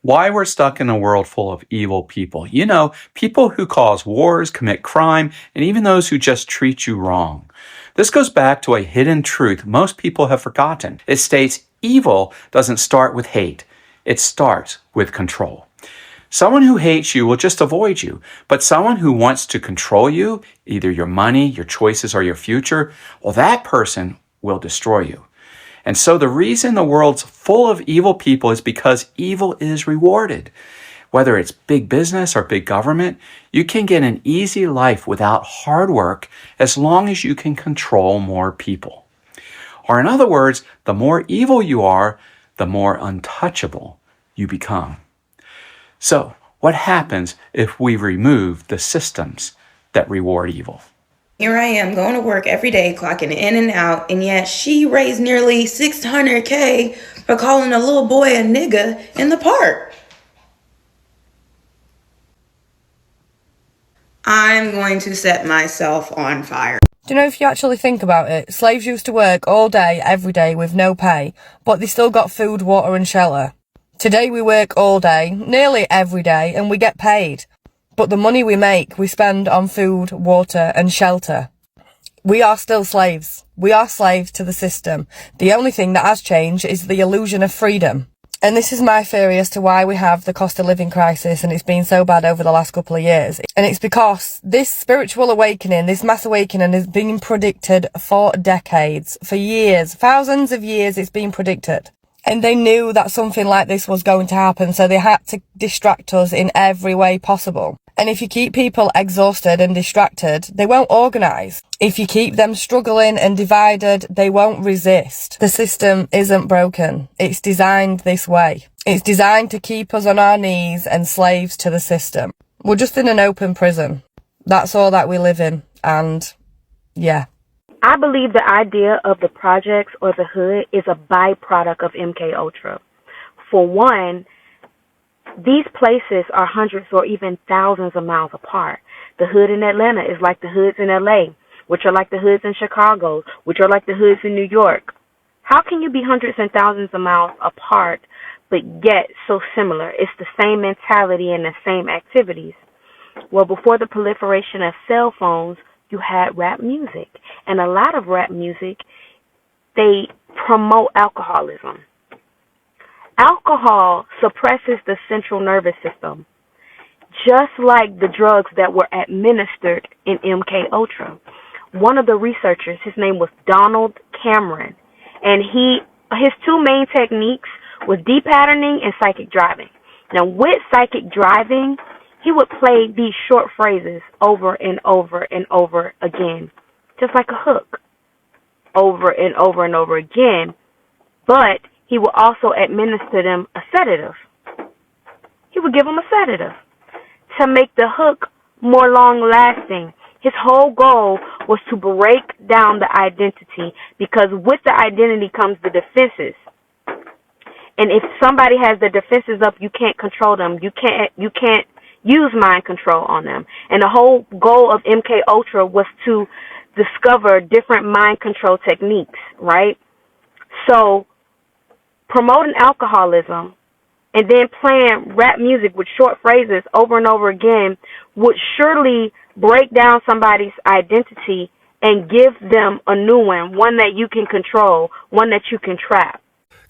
Why we're stuck in a world full of evil people. You know, people who cause wars, commit crime, and even those who just treat you wrong. This goes back to a hidden truth most people have forgotten. It states evil doesn't start with hate. It starts with control. Someone who hates you will just avoid you, but someone who wants to control you, either your money, your choices, or your future, well, that person will destroy you. And so the reason the world's full of evil people is because evil is rewarded. Whether it's big business or big government, you can get an easy life without hard work as long as you can control more people. Or in other words, the more evil you are, the more untouchable you become. So, what happens if we remove the systems that reward evil? Here I am going to work every day, clocking in and out, and yet she raised nearly $600K for calling a little boy a nigga in the park. I'm going to set myself on fire. Do you know, if you actually think about it, slaves used to work all day, every day with no pay, but they still got food, water and shelter. Today we work all day, nearly every day, and we get paid. But the money we make, we spend on food, water and shelter. We are still slaves. We are slaves to the system. The only thing that has changed is the illusion of freedom. And this is my theory as to why we have the cost of living crisis, and it's been so bad over the last couple of years. And it's because this spiritual awakening, this mass awakening, has been predicted for decades, for years, thousands of years it's been predicted. And they knew that something like this was going to happen, so they had to distract us in every way possible. And if you keep people exhausted and distracted, they won't organise. If you keep them struggling and divided, they won't resist. The system isn't broken. It's designed this way. It's designed to keep us on our knees and slaves to the system. We're just in an open prison. That's all that we live in. And yeah. I believe the idea of the projects or the hood is a byproduct of MK Ultra. For one, these places are hundreds or even thousands of miles apart. The hood in Atlanta is like the hoods in LA, which are like the hoods in Chicago, which are like the hoods in New York. How can you be hundreds and thousands of miles apart, but yet so similar? It's the same mentality and the same activities. Well, before the proliferation of cell phones, you had rap music. And a lot of rap music, they promote alcoholism. Alcohol suppresses the central nervous system, just like the drugs that were administered in MK Ultra. One of the researchers, his name was Donald Cameron, and his two main techniques was de-patterning and psychic driving. Now, with psychic driving, he would play these short phrases over and over and over again, just like a hook, over and over and over again, but he would also administer them a sedative. He would give them a sedative to make the hook more long-lasting. His whole goal was to break down the identity, because with the identity comes the defenses. And if somebody has the defenses up, you can't control them. You can't use mind control on them. And the whole goal of MK Ultra was to discover different mind control techniques, right? So promoting alcoholism and then playing rap music with short phrases over and over again would surely break down somebody's identity and give them a new one that you can control, one that you can trap.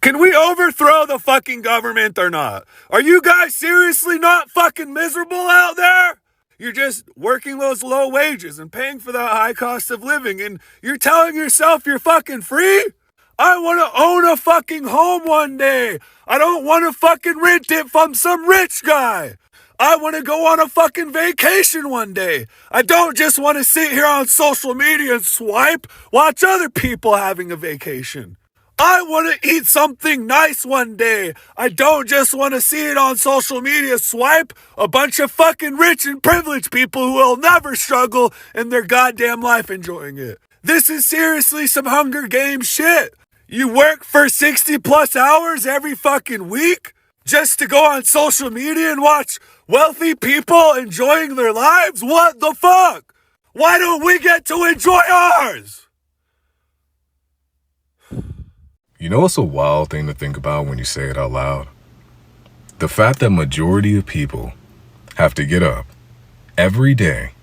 Can we overthrow the fucking government or not? Are you guys seriously not fucking miserable out there? You're just working those low wages and paying for that high cost of living, and you're telling yourself you're fucking free? I want to own a fucking home one day. I don't want to fucking rent it from some rich guy. I want to go on a fucking vacation one day. I don't just want to sit here on social media and watch other people having a vacation. I want to eat something nice one day. I don't just want to see it on social media swipe a bunch of fucking rich and privileged people who will never struggle in their goddamn life enjoying it. This is seriously some Hunger Games shit. You work for 60 plus hours every fucking week just to go on social media and watch wealthy people enjoying their lives? What the fuck? Why don't we get to enjoy ours? You know what's a wild thing to think about when you say it out loud? The fact that majority of people have to get up every day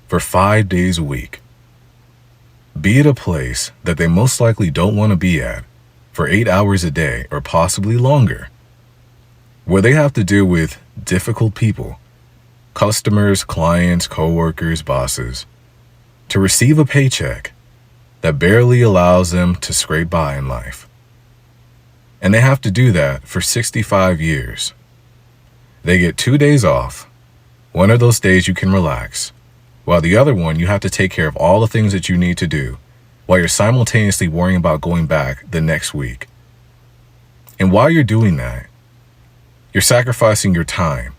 for 5 days a week, be at a place that they most likely don't want to be at for 8 hours a day or possibly longer, where they have to deal with difficult people, customers, clients, coworkers, bosses, to receive a paycheck that barely allows them to scrape by in life. And they have to do that for 65 years. They get 2 days off. One of those days you can relax, while the other one you have to take care of all the things that you need to do, while you're simultaneously worrying about going back the next week. And while you're doing that, you're sacrificing your time,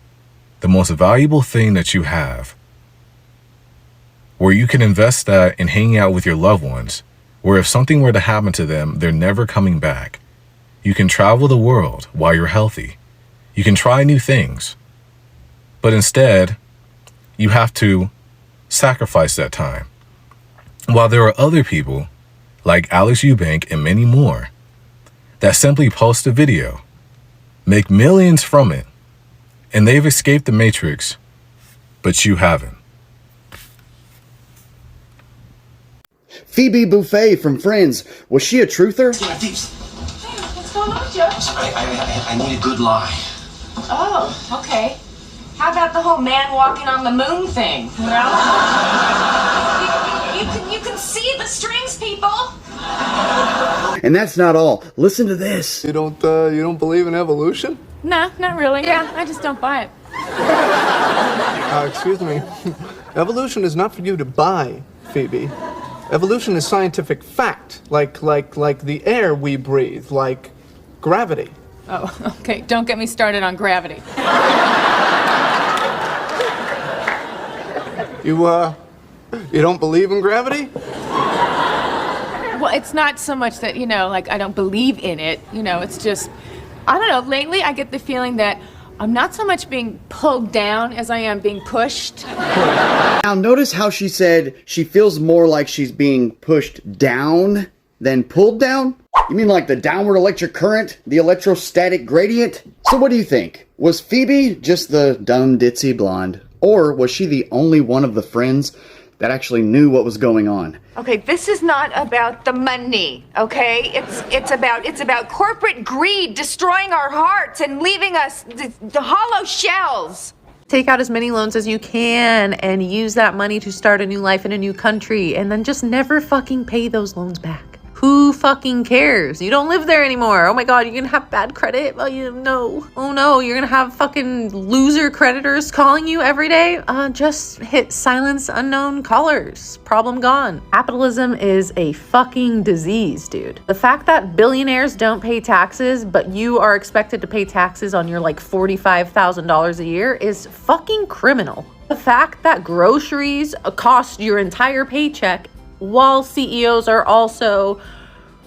the most valuable thing that you have, where you can invest that in hanging out with your loved ones, where if something were to happen to them, they're never coming back. You can travel the world while you're healthy. You can try new things. But instead, you have to sacrifice that time. While there are other people, like Alex Eubank and many more, that simply post a video, make millions from it, and they've escaped the matrix, but you haven't. Phoebe Buffet from Friends, was she a truther? What's going on, Joe? I need a good lie. Oh, okay. How about the whole man walking on the moon thing? You know? you can see the strings, people. And that's not all. Listen to this. You don't believe in evolution? No, not really. Yeah, I just don't buy it. Excuse me. Evolution is not for you to buy, Phoebe. Evolution is scientific fact, like the air we breathe, like gravity. Oh, okay. Don't get me started on gravity. You don't believe in gravity? Well, it's not so much that, I don't believe in it. It's just, I don't know, lately I get the feeling that I'm not so much being pulled down as I am being pushed. Now notice how she said she feels more like she's being pushed down than pulled down? You mean like the downward electric current, the electrostatic gradient? So what do you think? Was Phoebe just the dumb ditzy blonde? Or was she the only one of the friends that actually knew what was going on? Okay, this is not about the money, okay? It's about corporate greed destroying our hearts and leaving us the hollow shells. Take out as many loans as you can and use that money to start a new life in a new country and then just never fucking pay those loans back. Who fucking cares? You don't live there anymore. Oh my god, you're gonna have bad credit? Oh no, you're gonna have fucking loser creditors calling you every day? Just hit silence unknown callers. Problem gone. Capitalism is a fucking disease, dude. The fact that billionaires don't pay taxes, but you are expected to pay taxes on your like $45,000 a year is fucking criminal. The fact that groceries cost your entire paycheck while CEOs are also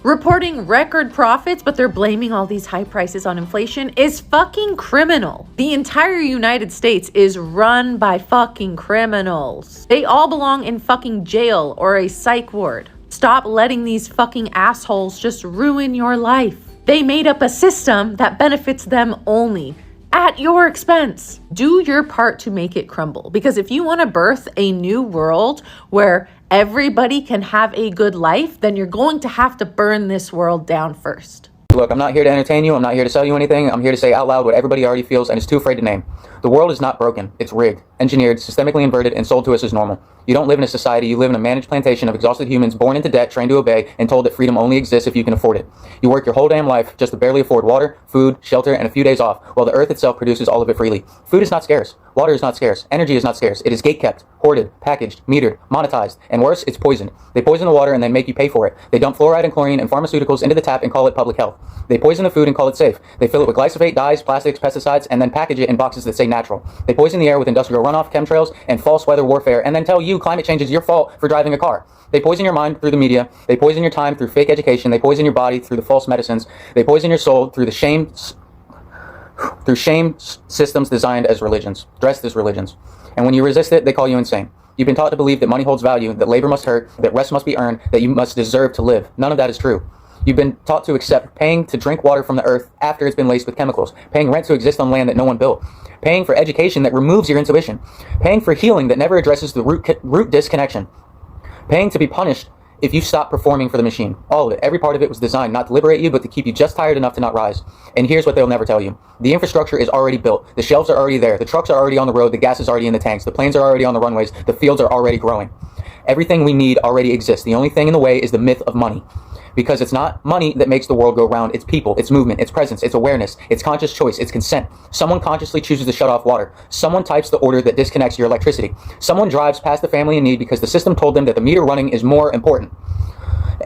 reporting record profits, but they're blaming all these high prices on inflation is fucking criminal. The entire United States is run by fucking criminals. They all belong in fucking jail or a psych ward. Stop letting these fucking assholes just ruin your life. They made up a system that benefits them only, at your expense. Do your part to make it crumble. Because if you want to birth a new world where everybody can have a good life, then you're going to have to burn this world down first. Look, I'm not here to entertain you. I'm not here to sell you anything. I'm here to say out loud what everybody already feels and is too afraid to name. The world is not broken. It's rigged, engineered, systemically inverted, and sold to us as normal. You don't live in a society. You live in a managed plantation of exhausted humans born into debt, trained to obey, and told that freedom only exists if you can afford it. You work your whole damn life just to barely afford water, food, shelter, and a few days off, while the earth itself produces all of it freely. Food is not scarce. Water is not scarce. Energy is not scarce. It is gatekept, hoarded, packaged, metered, monetized, and worse, it's poisoned. They poison the water and then make you pay for it. They dump fluoride and chlorine and pharmaceuticals into the tap and call it public health. They poison the food and call it safe. They fill it with glyphosate, dyes, plastics, pesticides, and then package it in boxes that say natural. They poison the air with industrial runoff, chemtrails, and false weather warfare, and then tell you climate change is your fault for driving a car. They poison your mind through the media. They poison your time through fake education. They poison your body through the false medicines. They poison your soul through the shame systems designed as religions, dressed as religions. And when you resist it, they call you insane. You've been taught to believe that money holds value, that labor must hurt, that rest must be earned, that you must deserve to live. None of that is true. You've been taught to accept paying to drink water from the earth after it's been laced with chemicals, paying rent to exist on land that no one built, paying for education that removes your intuition, paying for healing that never addresses the root disconnection, paying to be punished if you stop performing for the machine. All of it, every part of it was designed not to liberate you, but to keep you just tired enough to not rise. And here's what they'll never tell you. The infrastructure is already built. The shelves are already there. The trucks are already on the road. The gas is already in the tanks. The planes are already on the runways. The fields are already growing. Everything we need already exists. The only thing in the way is the myth of money. Because it's not money that makes the world go round. It's people, it's movement, it's presence, it's awareness, it's conscious choice, it's consent. Someone consciously chooses to shut off water. Someone types the order that disconnects your electricity. Someone drives past the family in need because the system told them that the meter running is more important.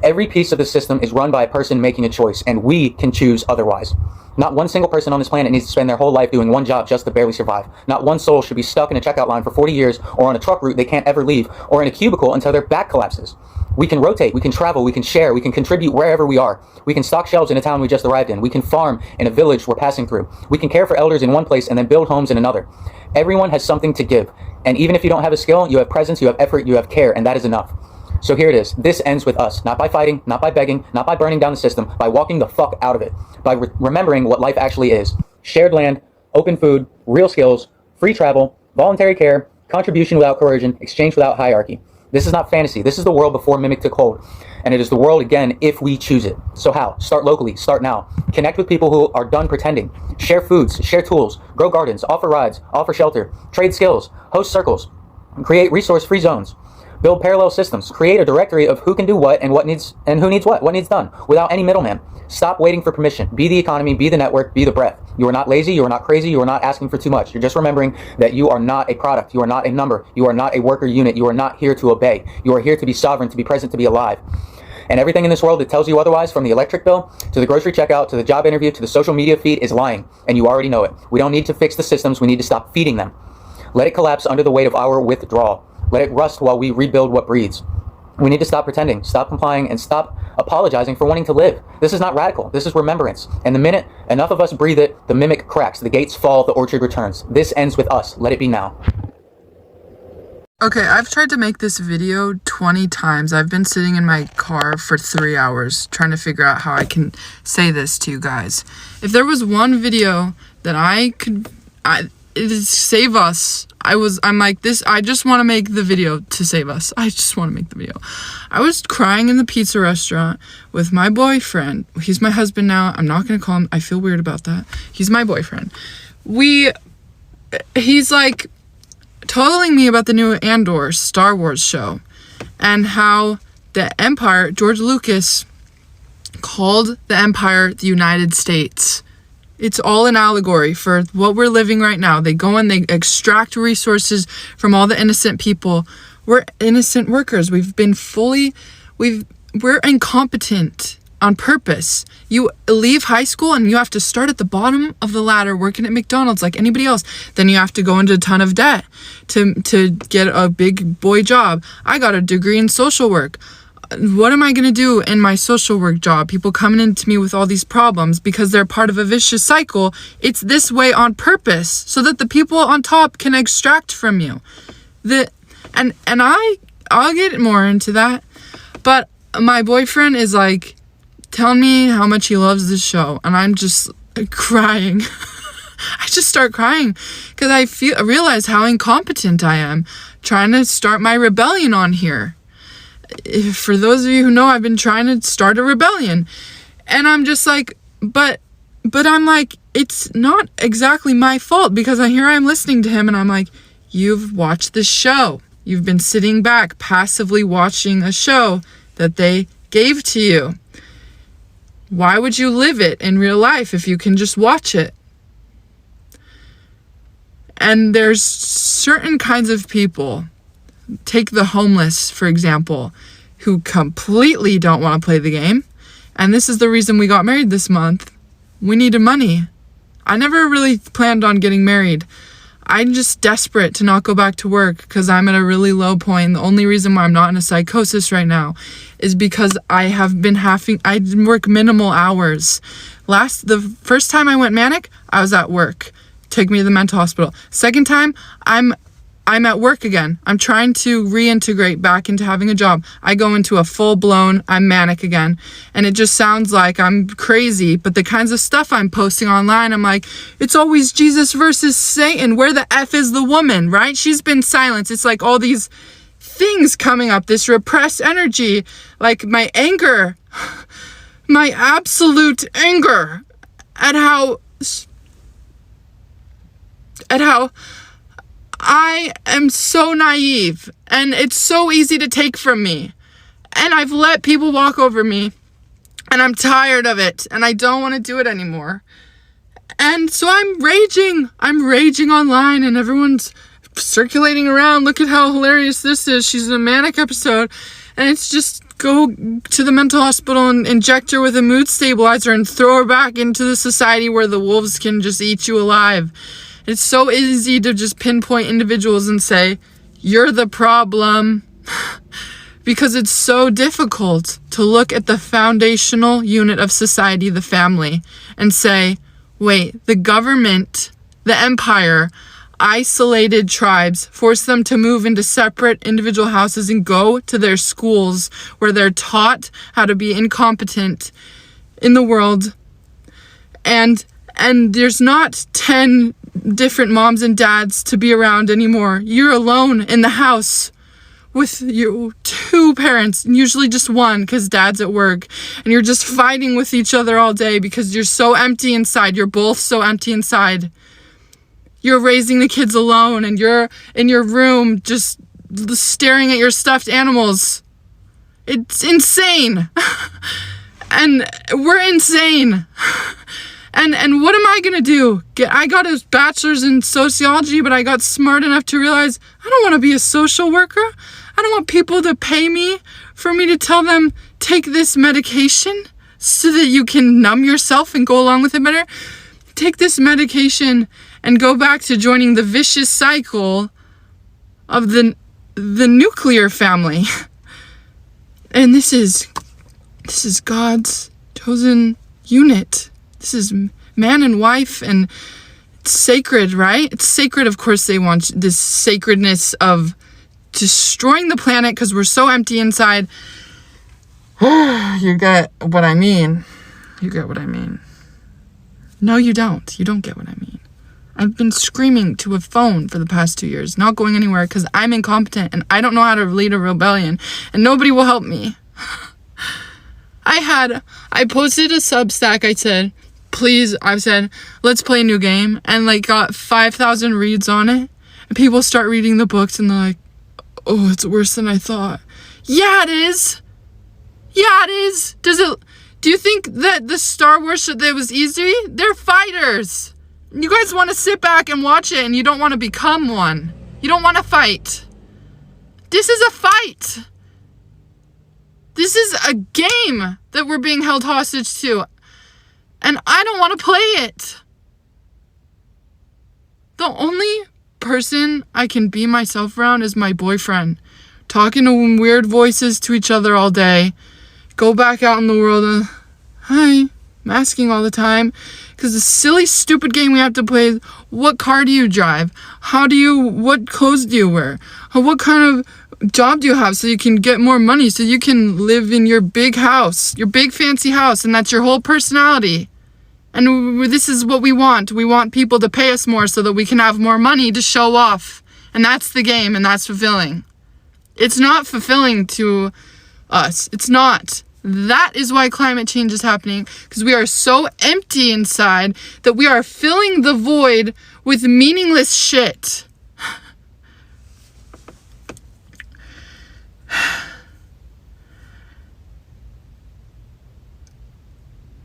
Every piece of the system is run by a person making a choice, and we can choose otherwise. Not one single person on this planet needs to spend their whole life doing one job just to barely survive. Not one soul should be stuck in a checkout line for 40 years, or on a truck route they can't ever leave, or in a cubicle until their back collapses. We can rotate, we can travel, we can share, we can contribute wherever we are. We can stock shelves in a town we just arrived in. We can farm in a village we're passing through. We can care for elders in one place and then build homes in another. Everyone has something to give. And even if you don't have a skill, you have presence, you have effort, you have care, and that is enough. So here it is. This ends with us. Not by fighting, not by begging, not by burning down the system, by walking the fuck out of it. By remembering what life actually is. Shared land, open food, real skills, free travel, voluntary care, contribution without coercion, exchange without hierarchy. This is not fantasy. This is the world before Mimic took hold. And it is the world again if we choose it. So how? Start locally. Start now. Connect with people who are done pretending. Share foods. Share tools. Grow gardens. Offer rides. Offer shelter. Trade skills. Host circles. Create resource-free zones. Build parallel systems. Create a directory of who can do what and who needs what needs done, without any middleman. Stop waiting for permission. Be the economy, be the network, be the breath. You are not lazy, you are not crazy, you are not asking for too much. You're just remembering that you are not a product, you are not a number, you are not a worker unit, you are not here to obey. You are here to be sovereign, to be present, to be alive. And everything in this world that tells you otherwise, from the electric bill, to the grocery checkout, to the job interview, to the social media feed, is lying. And you already know it. We don't need to fix the systems, we need to stop feeding them. Let it collapse under the weight of our withdrawal. Let it rust while we rebuild what breathes. We need to stop pretending, stop complying, and stop apologizing for wanting to live. This is not radical. This is remembrance. And the minute enough of us breathe it, the mimic cracks, the gates fall, the orchard returns. This ends with us. Let it be now. Okay, I've tried to make this video 20 times. I've been sitting in my car for 3 hours trying to figure out how I can say this to you guys. If there was one video that it is save us. I'm like this. I just want to make the video to save us. I just want to make the video. I was crying in the pizza restaurant with my boyfriend. He's my husband now. I'm not going to call him. I feel weird about that. He's my boyfriend. He's like telling me about the new Andor Star Wars show and how the Empire, George Lucas called the Empire the United States. It's all an allegory for what we're living right now. They go and they extract resources from all the innocent people. We're innocent workers. We're incompetent on purpose. You leave high school and you have to start at the bottom of the ladder working at McDonald's like anybody else. Then you have to go into a ton of debt to get a big boy job. I got a degree in social work. What am I going to do in my social work job? People coming into me with all these problems because they're part of a vicious cycle. It's this way on purpose so that the people on top can extract from you. I'll get more into that. But my boyfriend is like telling me how much he loves this show, and I'm just crying. I just start crying because I realize how incompetent I am trying to start my rebellion on here. For those of you who know, I've been trying to start a rebellion, and I'm just like, but I'm like, it's not exactly my fault, because I'm listening to him and I'm like, you've watched this show. You've been sitting back passively watching a show that they gave to you. Why would you live it in real life if you can just watch it? And there's certain kinds of people. Take the homeless, for example, who completely don't want to play the game. And this is the reason we got married this month. We needed money. I never really planned on getting married. I'm just desperate to not go back to work because I'm at a really low point. The only reason why I'm not in a psychosis right now is because I work minimal hours. The first time I went manic, I was at work. Took me to the mental hospital. Second time, I'm I'm at work again. I'm trying to reintegrate back into having a job. I go into a full-blown, I'm manic again. And it just sounds like I'm crazy, but the kinds of stuff I'm posting online, I'm like, it's always Jesus versus Satan. Where the F is the woman, right? She's been silenced. It's like all these things coming up, this repressed energy, like my anger, my absolute anger at how I am so naive and it's so easy to take from me. And I've let people walk over me and I'm tired of it and I don't want to do it anymore. And so I'm raging online and everyone's circulating around. Look at how hilarious this is. She's in a manic episode and it's just go to the mental hospital and inject her with a mood stabilizer and throw her back into the society where the wolves can just eat you alive. It's so easy to just pinpoint individuals and say, you're the problem. Because it's so difficult to look at the foundational unit of society, the family, and say, wait, the government, the empire, isolated tribes, forced them to move into separate individual houses and go to their schools where they're taught how to be incompetent in the world. And there's not 10 different moms and dads to be around anymore. You're alone in the house with your 2 parents, and usually just one because dad's at work, and you're just fighting with each other all day because you're so empty inside. You're both so empty inside. You're raising the kids alone and you're in your room just staring at your stuffed animals. It's insane. And we're insane. And what am I gonna do? I got a bachelor's in sociology, but I got smart enough to realize I don't want to be a social worker. I don't want people to pay me for me to tell them, take this medication so that you can numb yourself and go along with it better. Take this medication and go back to joining the vicious cycle of the nuclear family. And this is God's chosen unit. This is man and wife, and it's sacred, right? It's sacred. Of course, they want this sacredness of destroying the planet because we're so empty inside. You get what I mean. You get what I mean. No, you don't. You don't get what I mean. I've been screaming to a phone for the past 2 years, not going anywhere because I'm incompetent and I don't know how to lead a rebellion and nobody will help me. I posted a Substack. I said, let's play a new game, and got 5,000 reads on it. And people start reading the books and they're like, oh, it's worse than I thought. Yeah, it is. Yeah, it is. Do you think that the Star Wars shit that was easy? They're fighters. You guys want to sit back and watch it and you don't want to become one. You don't want to fight. This is a fight. This is a game that we're being held hostage to. And I don't want to play it. The only person I can be myself around is my boyfriend. Talking to weird voices to each other all day. Go back out in the world and, hi, masking all the time. Because the silly, stupid game we have to play is, what car do you drive? What clothes do you wear? What kind of job do you have so you can get more money, so you can live in your big house, your big fancy house, and that's your whole personality. And this is what we want. We want people to pay us more so that we can have more money to show off. And that's the game, and that's fulfilling. It's not fulfilling to us. It's not. That is why climate change is happening, because we are so empty inside that we are filling the void with meaningless shit.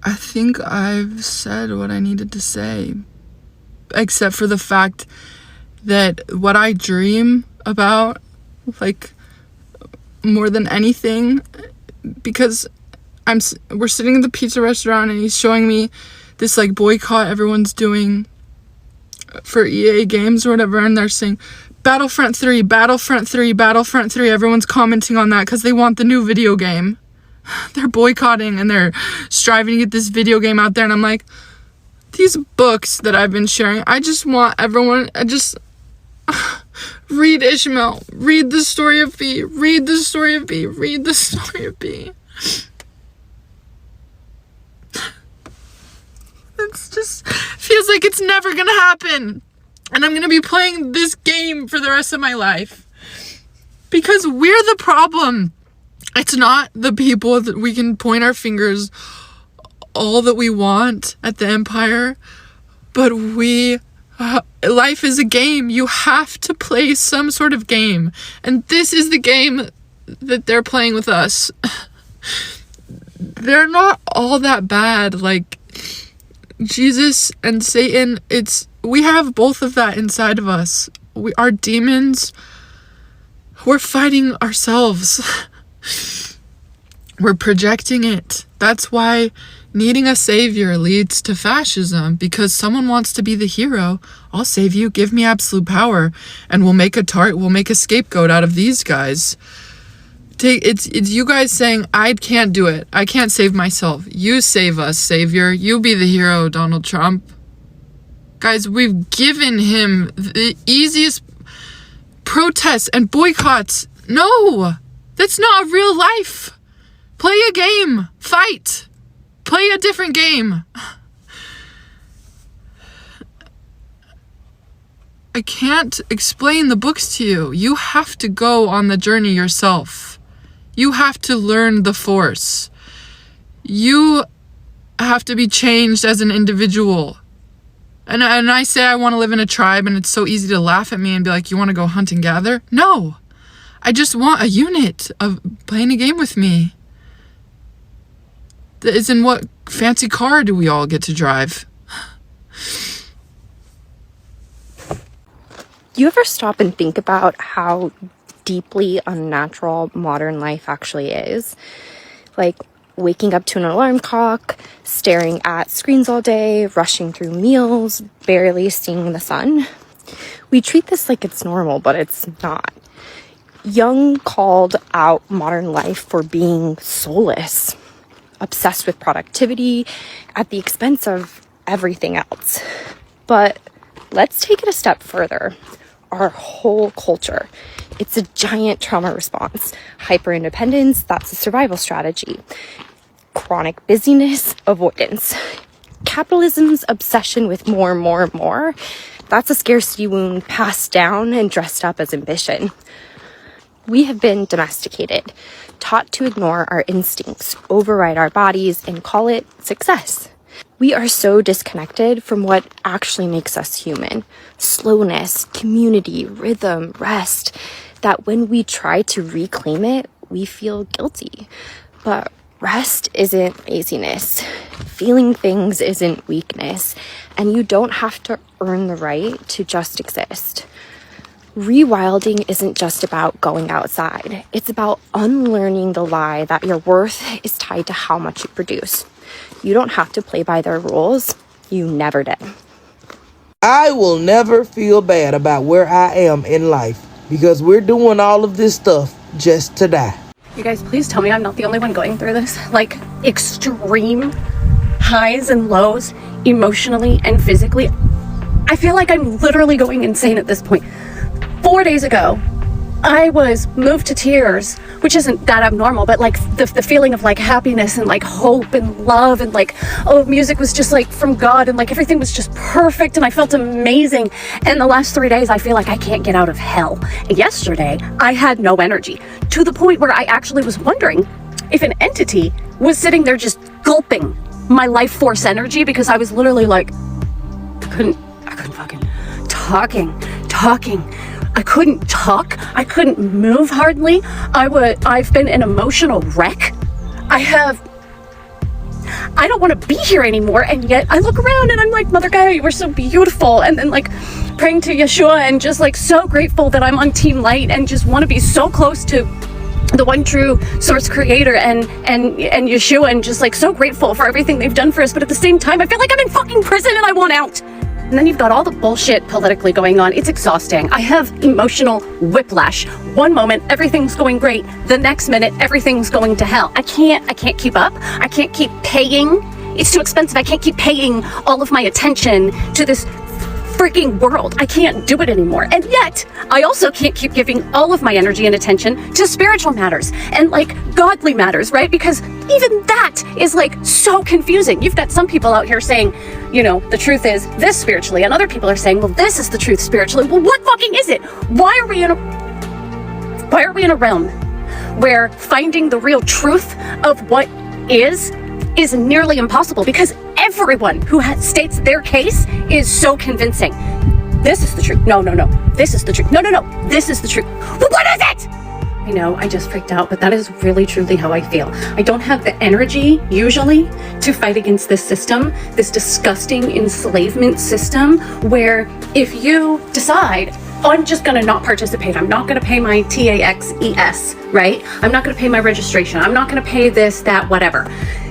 I think I've said what I needed to say, except for the fact that what I dream about, more than anything, because we're sitting in the pizza restaurant and he's showing me this boycott everyone's doing for EA games or whatever, and they're saying Battlefront 3, Battlefront 3, Battlefront 3. Everyone's commenting on that because they want the new video game. They're boycotting and they're striving to get this video game out there, and I'm like, these books that I've been sharing, I just want everyone, Read Ishmael. Read the story of B. Read the story of B. Read the story of B. It's just feels like it's never gonna happen. And I'm gonna be playing this game for the rest of my life. Because we're the problem. It's not the people that we can point our fingers all that we want at the empire. But life is a game. You have to play some sort of game. And this is the game that they're playing with us. They're not all that bad. Like, Jesus and Satan, we have both of that inside of us. Our demons, we're fighting ourselves. We're projecting it. That's why needing a savior leads to fascism, because someone wants to be the hero. I'll save you, give me absolute power, and we'll make a scapegoat out of these guys. It's you guys saying, I can't do it. I can't save myself. You save us, savior. You be the hero, Donald Trump. Guys, we've given him the easiest protests and boycotts. No, that's not real life. Play a game. Fight. Play a different game. I can't explain the books to you. You have to go on the journey yourself. You have to learn the Force. You have to be changed as an individual. And I say I want to live in a tribe, and it's so easy to laugh at me and be like, you want to go hunt and gather? No. I just want a unit of playing a game with me. As in, what fancy car do we all get to drive? Do you ever stop and think about how deeply unnatural modern life actually is? Like waking up to an alarm clock, staring at screens all day, rushing through meals, barely seeing the sun. We treat this like it's normal, but it's not. Young called out modern life for being soulless, obsessed with productivity at the expense of everything else. But let's take it a step further. Our whole culture, it's a giant trauma response. Hyper-independence, that's a survival strategy. Chronic busyness, avoidance. Capitalism's obsession with more, that's a scarcity wound passed down and dressed up as ambition. We have been domesticated, taught to ignore our instincts, override our bodies, and call it success. We are so disconnected from what actually makes us human. Slowness, community, rhythm, rest, that when we try to reclaim it, we feel guilty. But rest isn't laziness. Feeling things isn't weakness. And you don't have to earn the right to just exist. Rewilding isn't just about going outside. It's about unlearning the lie that your worth is tied to how much you produce. You don't have to play by their rules. You never did. I will never feel bad about where I am in life because we're doing all of this stuff just to die. You guys, please tell me I'm not the only one going through this. Like, extreme highs and lows, emotionally and physically. I feel like I'm literally going insane at this point. 4 days ago, I was moved to tears, which isn't that abnormal, but like the feeling of like happiness and like hope and love and like, oh, music was just like from God and like everything was just perfect and I felt amazing. And the last 3 days, I feel like I can't get out of hell. And yesterday, I had no energy to the point where I actually was wondering if an entity was sitting there just gulping my life force energy, because I was literally like, I couldn't fucking talking. I couldn't talk. I couldn't move hardly. I've been an emotional wreck. I don't want to be here anymore. And yet I look around and I'm like, Mother God, you were so beautiful. And then like praying to Yeshua and just like so grateful that I'm on Team Light and just want to be so close to the one true source creator and Yeshua, and just like so grateful for everything they've done for us. But at the same time, I feel like I'm in fucking prison and I want out. And then you've got all the bullshit politically going on. It's exhausting. I have emotional whiplash. One moment, everything's going great. The next minute, everything's going to hell. I can't keep up. I can't keep paying. It's too expensive. I can't keep paying all of my attention to this freaking world. I can't do it anymore. And yet, I also can't keep giving all of my energy and attention to spiritual matters and like godly matters, right? Because even that is like so confusing. You've got some people out here saying, you know, the truth is this spiritually, and other people are saying, well, this is the truth spiritually. Well, what fucking is it? Why are we in a realm where finding the real truth of what is nearly impossible, because everyone who states their case is so convincing. This is the truth. No. This is the truth. No. This is the truth. Well, what is it? I know, I just freaked out, but that is really truly how I feel. I don't have the energy, usually, to fight against this system, this disgusting enslavement system, where if you decide, I'm just gonna not participate, I'm not gonna pay my TAXES, right? I'm not gonna pay my registration, I'm not gonna pay this, that, whatever.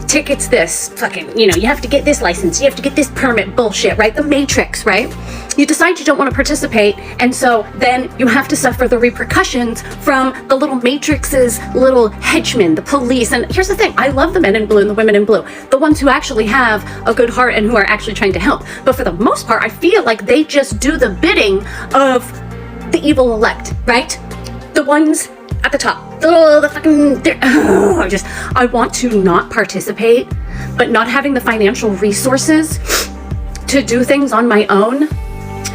Tickets, this, fucking, you know, you have to get this license, you have to get this permit bullshit, right? The matrix, right? You decide you don't want to participate, and so then you have to suffer the repercussions from the little matrix's little henchmen, the police. And here's the thing, I love the men in blue and the women in blue, the ones who actually have a good heart and who are actually trying to help. But for the most part, I feel like they just do the bidding of the evil elect, right? The ones at the top. The fucking, I want to not participate, but not having the financial resources to do things on my own,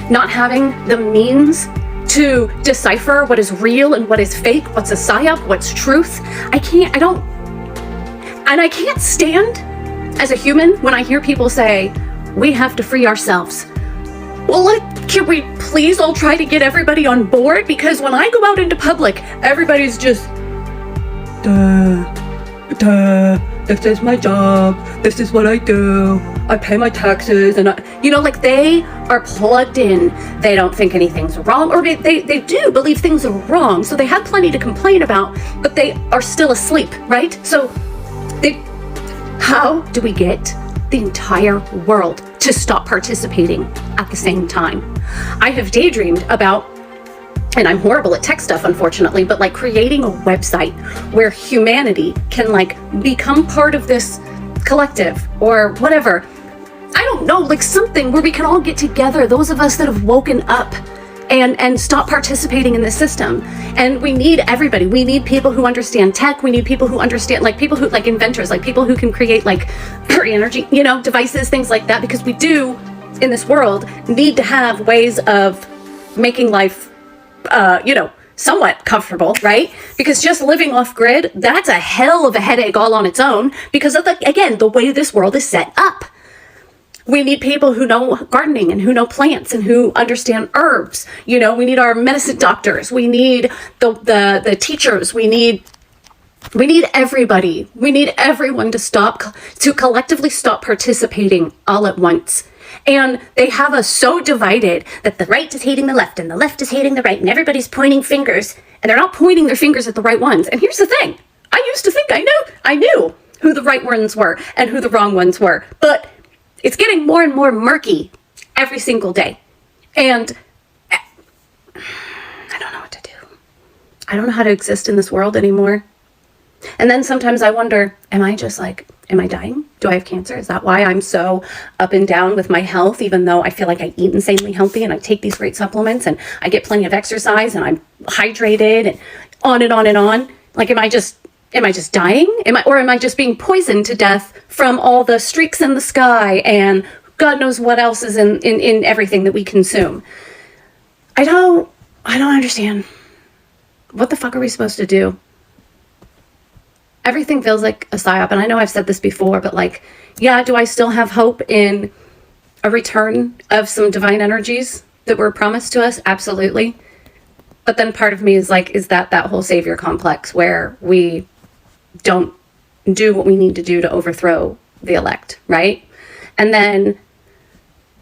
not having the means to decipher what is real and what is fake, what's a psyop, what's truth. I can't stand as a human when I hear people say, we have to free ourselves. Well, can we please all try to get everybody on board? Because when I go out into public, everybody's just, this is my job, this is what I do, I pay my taxes, and like they are plugged in. They don't think anything's wrong, or they do believe things are wrong, so they have plenty to complain about, but they are still asleep, right? So how do we get the entire world to stop participating at the same time? I have daydreamed about, and I'm horrible at tech stuff, unfortunately, but like creating a website where humanity can like become part of this collective or whatever. I don't know, like something where we can all get together, those of us that have woken up and stop participating in the system. And we need everybody. We need people who understand tech. We need people who understand, like people who, like inventors, like people who can create like energy, devices, things like that, because we do in this world need to have ways of making life, somewhat comfortable, right? Because just living off grid, that's a hell of a headache all on its own because of the way this world is set up. We need people who know gardening and who know plants and who understand herbs. We need our medicine doctors. We need the teachers. We need everybody. We need everyone to collectively stop participating all at once. And they have us so divided that the right is hating the left and the left is hating the right, and everybody's pointing fingers, and they're not pointing their fingers at the right ones. And here's the thing. I used to think I knew who the right ones were and who the wrong ones were. But it's getting more and more murky every single day. And I don't know what to do. I don't know how to exist in this world anymore. And then sometimes I wonder, am I dying? Do I have cancer? Is that why I'm so up and down with my health, even though I feel like I eat insanely healthy and I take these great supplements and I get plenty of exercise and I'm hydrated and on and on and on? Like, am I just dying? Or am I just being poisoned to death from all the streaks in the sky and God knows what else is in everything that we consume? I don't understand. What the fuck are we supposed to do? Everything feels like a psyop, and I know I've said this before, but do I still have hope in a return of some divine energies that were promised to us? Absolutely. But then part of me is like, is that whole savior complex where we don't do what we need to do to overthrow the elect, right? And then,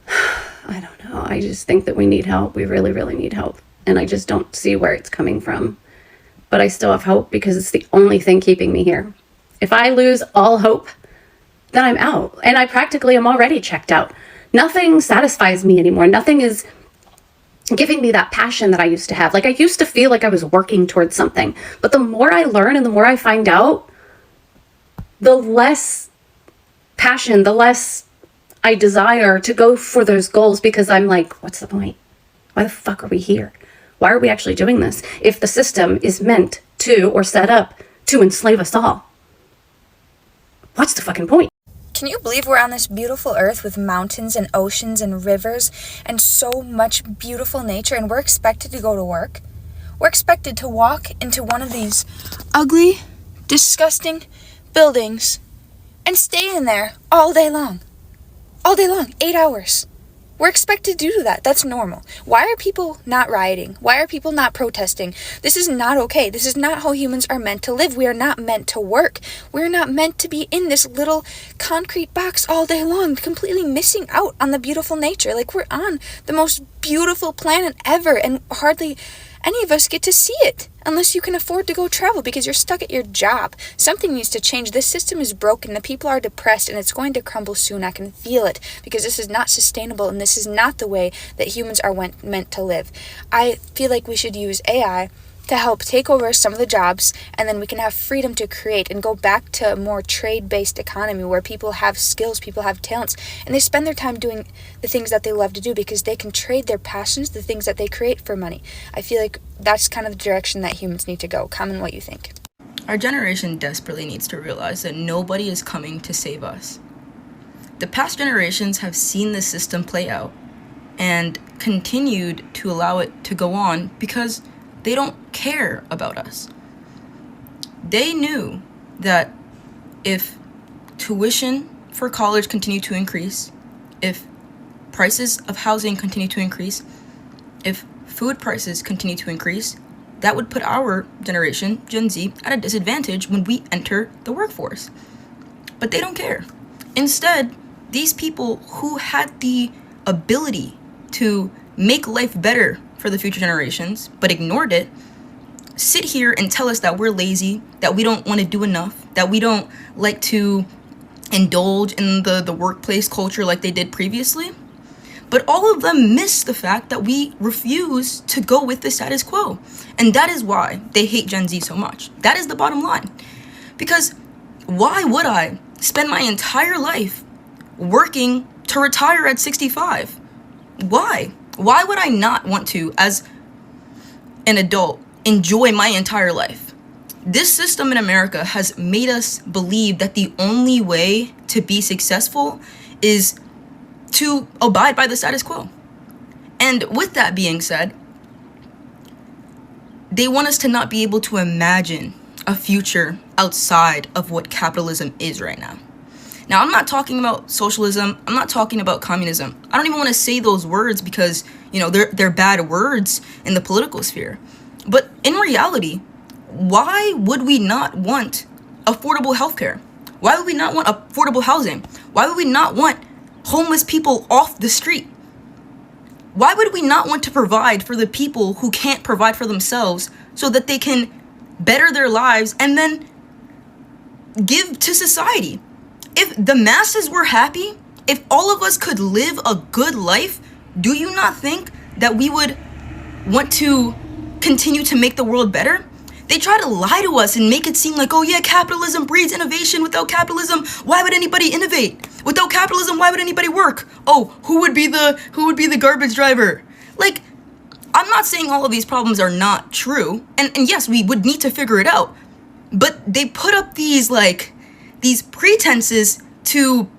I don't know, I just think that we need help. We really, really need help. And I just don't see where it's coming from. But I still have hope because it's the only thing keeping me here. If I lose all hope, then I'm out. And I practically am already checked out. Nothing satisfies me anymore. Nothing is giving me that passion that I used to have. Like, I used to feel like I was working towards something. But the more I learn and the more I find out, the less passion, the less I desire to go for those goals because I'm like, what's the point? Why the fuck are we here? Why are we actually doing this if the system is meant to or set up to enslave us all? What's the fucking point? Can you believe we're on this beautiful earth with mountains and oceans and rivers and so much beautiful nature, and we're expected to go to work? We're expected to walk into one of these ugly, disgusting buildings and stay in there all day long. All day long, 8 hours. We're expected to do that. That's normal. Why are people not rioting? Why are people not protesting? This is not okay. This is not how humans are meant to live. We are not meant to work. We're not meant to be in this little concrete box all day long, completely missing out on the beautiful nature. Like, we're on the most beautiful planet ever, and hardly any of us get to see it unless you can afford to go travel because you're stuck at your job. Something needs to change. This system is broken. The people are depressed, and it's going to crumble soon. I can feel it because this is not sustainable, and this is not the way that humans are meant to live. I feel like we should use AI to help take over some of the jobs, and then we can have freedom to create and go back to a more trade-based economy where people have skills, people have talents, and they spend their time doing the things that they love to do because they can trade their passions, the things that they create, for money. I feel like that's kind of the direction that humans need to go. Comment what you think. Our generation desperately needs to realize that nobody is coming to save us. The past generations have seen this system play out and continued to allow it to go on because they don't care about us. They knew that if tuition for college continued to increase, if prices of housing continue to increase, if food prices continue to increase, that would put our generation, Gen Z, at a disadvantage when we enter the workforce. But they don't care. Instead, these people who had the ability to make life better for the future generations, but ignored it, sit here and tell us that we're lazy, that we don't want to do enough, that we don't like to indulge in the workplace culture like they did previously. But all of them miss the fact that we refuse to go with the status quo. And that is why they hate Gen Z so much. That is the bottom line. Because why would I spend my entire life working to retire at 65? Why? Why would I not want to, as an adult, enjoy my entire life? This system in America has made us believe that the only way to be successful is to abide by the status quo. And with that being said, they want us to not be able to imagine a future outside of what capitalism is right now. Now, I'm not talking about socialism. I'm not talking about communism. I don't even want to say those words because, they're bad words in the political sphere. But in reality, why would we not want affordable healthcare? Why would we not want affordable housing? Why would we not want homeless people off the street? Why would we not want to provide for the people who can't provide for themselves so that they can better their lives and then give to society? If the masses were happy, if all of us could live a good life, do you not think that we would want to continue to make the world better? They try to lie to us and make it seem like, oh yeah, capitalism breeds innovation. Without capitalism, why would anybody innovate? Without capitalism, why would anybody work? Oh, who would be the garbage driver? Like, I'm not saying all of these problems are not true. And yes, we would need to figure it out. But they put up these pretenses to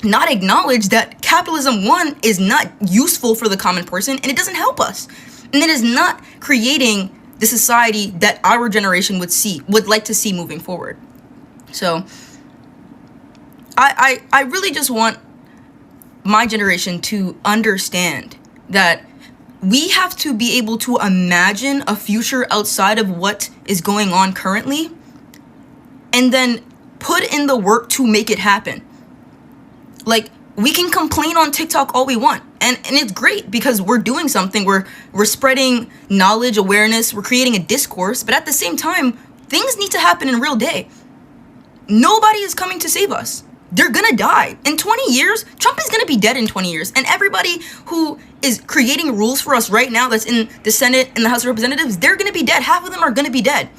not acknowledge that capitalism, one, is not useful for the common person, and it doesn't help us. And it is not creating the society that our generation would like to see moving forward. So I really just want my generation to understand that we have to be able to imagine a future outside of what is going on currently, and then put in the work to make it happen. Like, we can complain on TikTok all we want, and it's great because we're doing something. We're spreading knowledge, awareness, we're creating a discourse, but at the same time, things need to happen in real day. Nobody is coming to save us. They're gonna die. In 20 years, Trump is gonna be dead in 20 years, and everybody who is creating rules for us right now that's in the Senate and the House of Representatives, they're gonna be dead. Half of them are gonna be dead.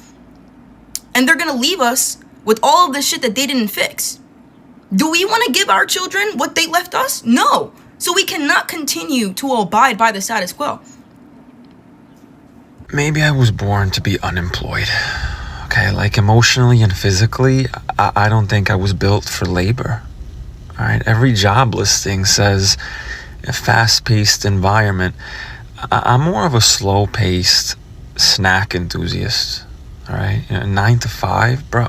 And they're gonna leave us with all of the shit that they didn't fix. Do we want to give our children what they left us? No. So we cannot continue to abide by the status quo. Maybe I was born to be unemployed. Okay, like emotionally and physically, I don't think I was built for labor. All right, every job listing says a fast-paced environment. I'm more of a slow-paced snack enthusiast. All right, 9 to 5, bro.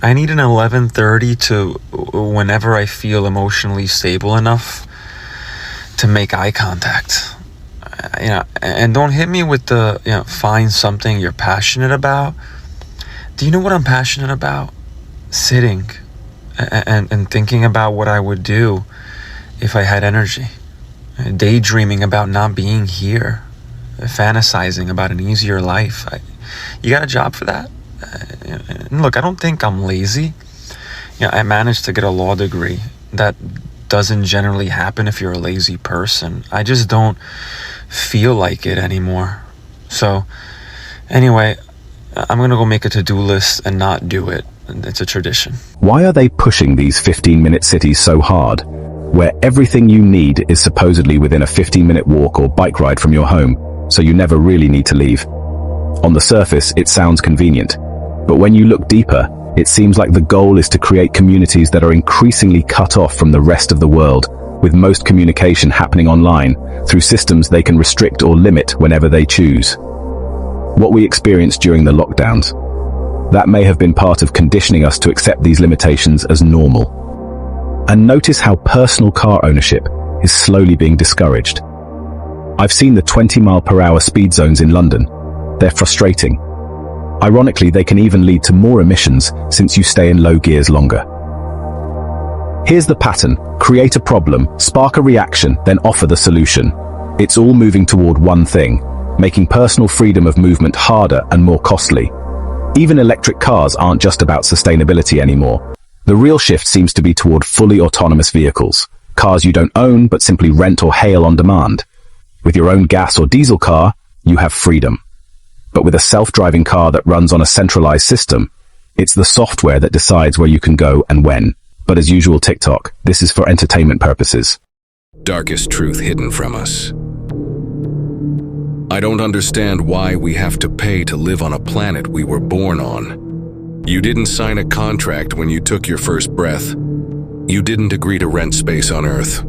I need an 11:30 to whenever I feel emotionally stable enough to make eye contact. And don't hit me with the, find something you're passionate about. Do you know what I'm passionate about? Sitting and thinking about what I would do if I had energy. Daydreaming about not being here. Fantasizing about an easier life. You got a job for that? And look, I don't think I'm lazy. I managed to get a law degree. That doesn't generally happen if you're a lazy person. I just don't feel like it anymore. So, anyway, I'm gonna go make a to-do list and not do it. It's a tradition. Why are they pushing these 15-minute cities so hard, where everything you need is supposedly within a 15-minute walk or bike ride from your home, so you never really need to leave? On the surface, it sounds convenient, but when you look deeper, it seems like the goal is to create communities that are increasingly cut off from the rest of the world, with most communication happening online through systems they can restrict or limit whenever they choose. What we experienced during the lockdowns, that may have been part of conditioning us to accept these limitations as normal. And notice how personal car ownership is slowly being discouraged. I've seen the 20-mile-per-hour speed zones in London. They're frustrating. Ironically, they can even lead to more emissions since you stay in low gears longer. Here's the pattern. Create a problem, spark a reaction, then offer the solution. It's all moving toward one thing, making personal freedom of movement harder and more costly. Even electric cars aren't just about sustainability anymore. The real shift seems to be toward fully autonomous vehicles, cars you don't own but simply rent or hail on demand. With your own gas or diesel car, you have freedom. But with a self-driving car that runs on a centralized system, it's the software that decides where you can go and when. But as usual, TikTok, this is for entertainment purposes. Darkest truth hidden from us. I don't understand why we have to pay to live on a planet we were born on. You didn't sign a contract when you took your first breath. You didn't agree to rent space on Earth.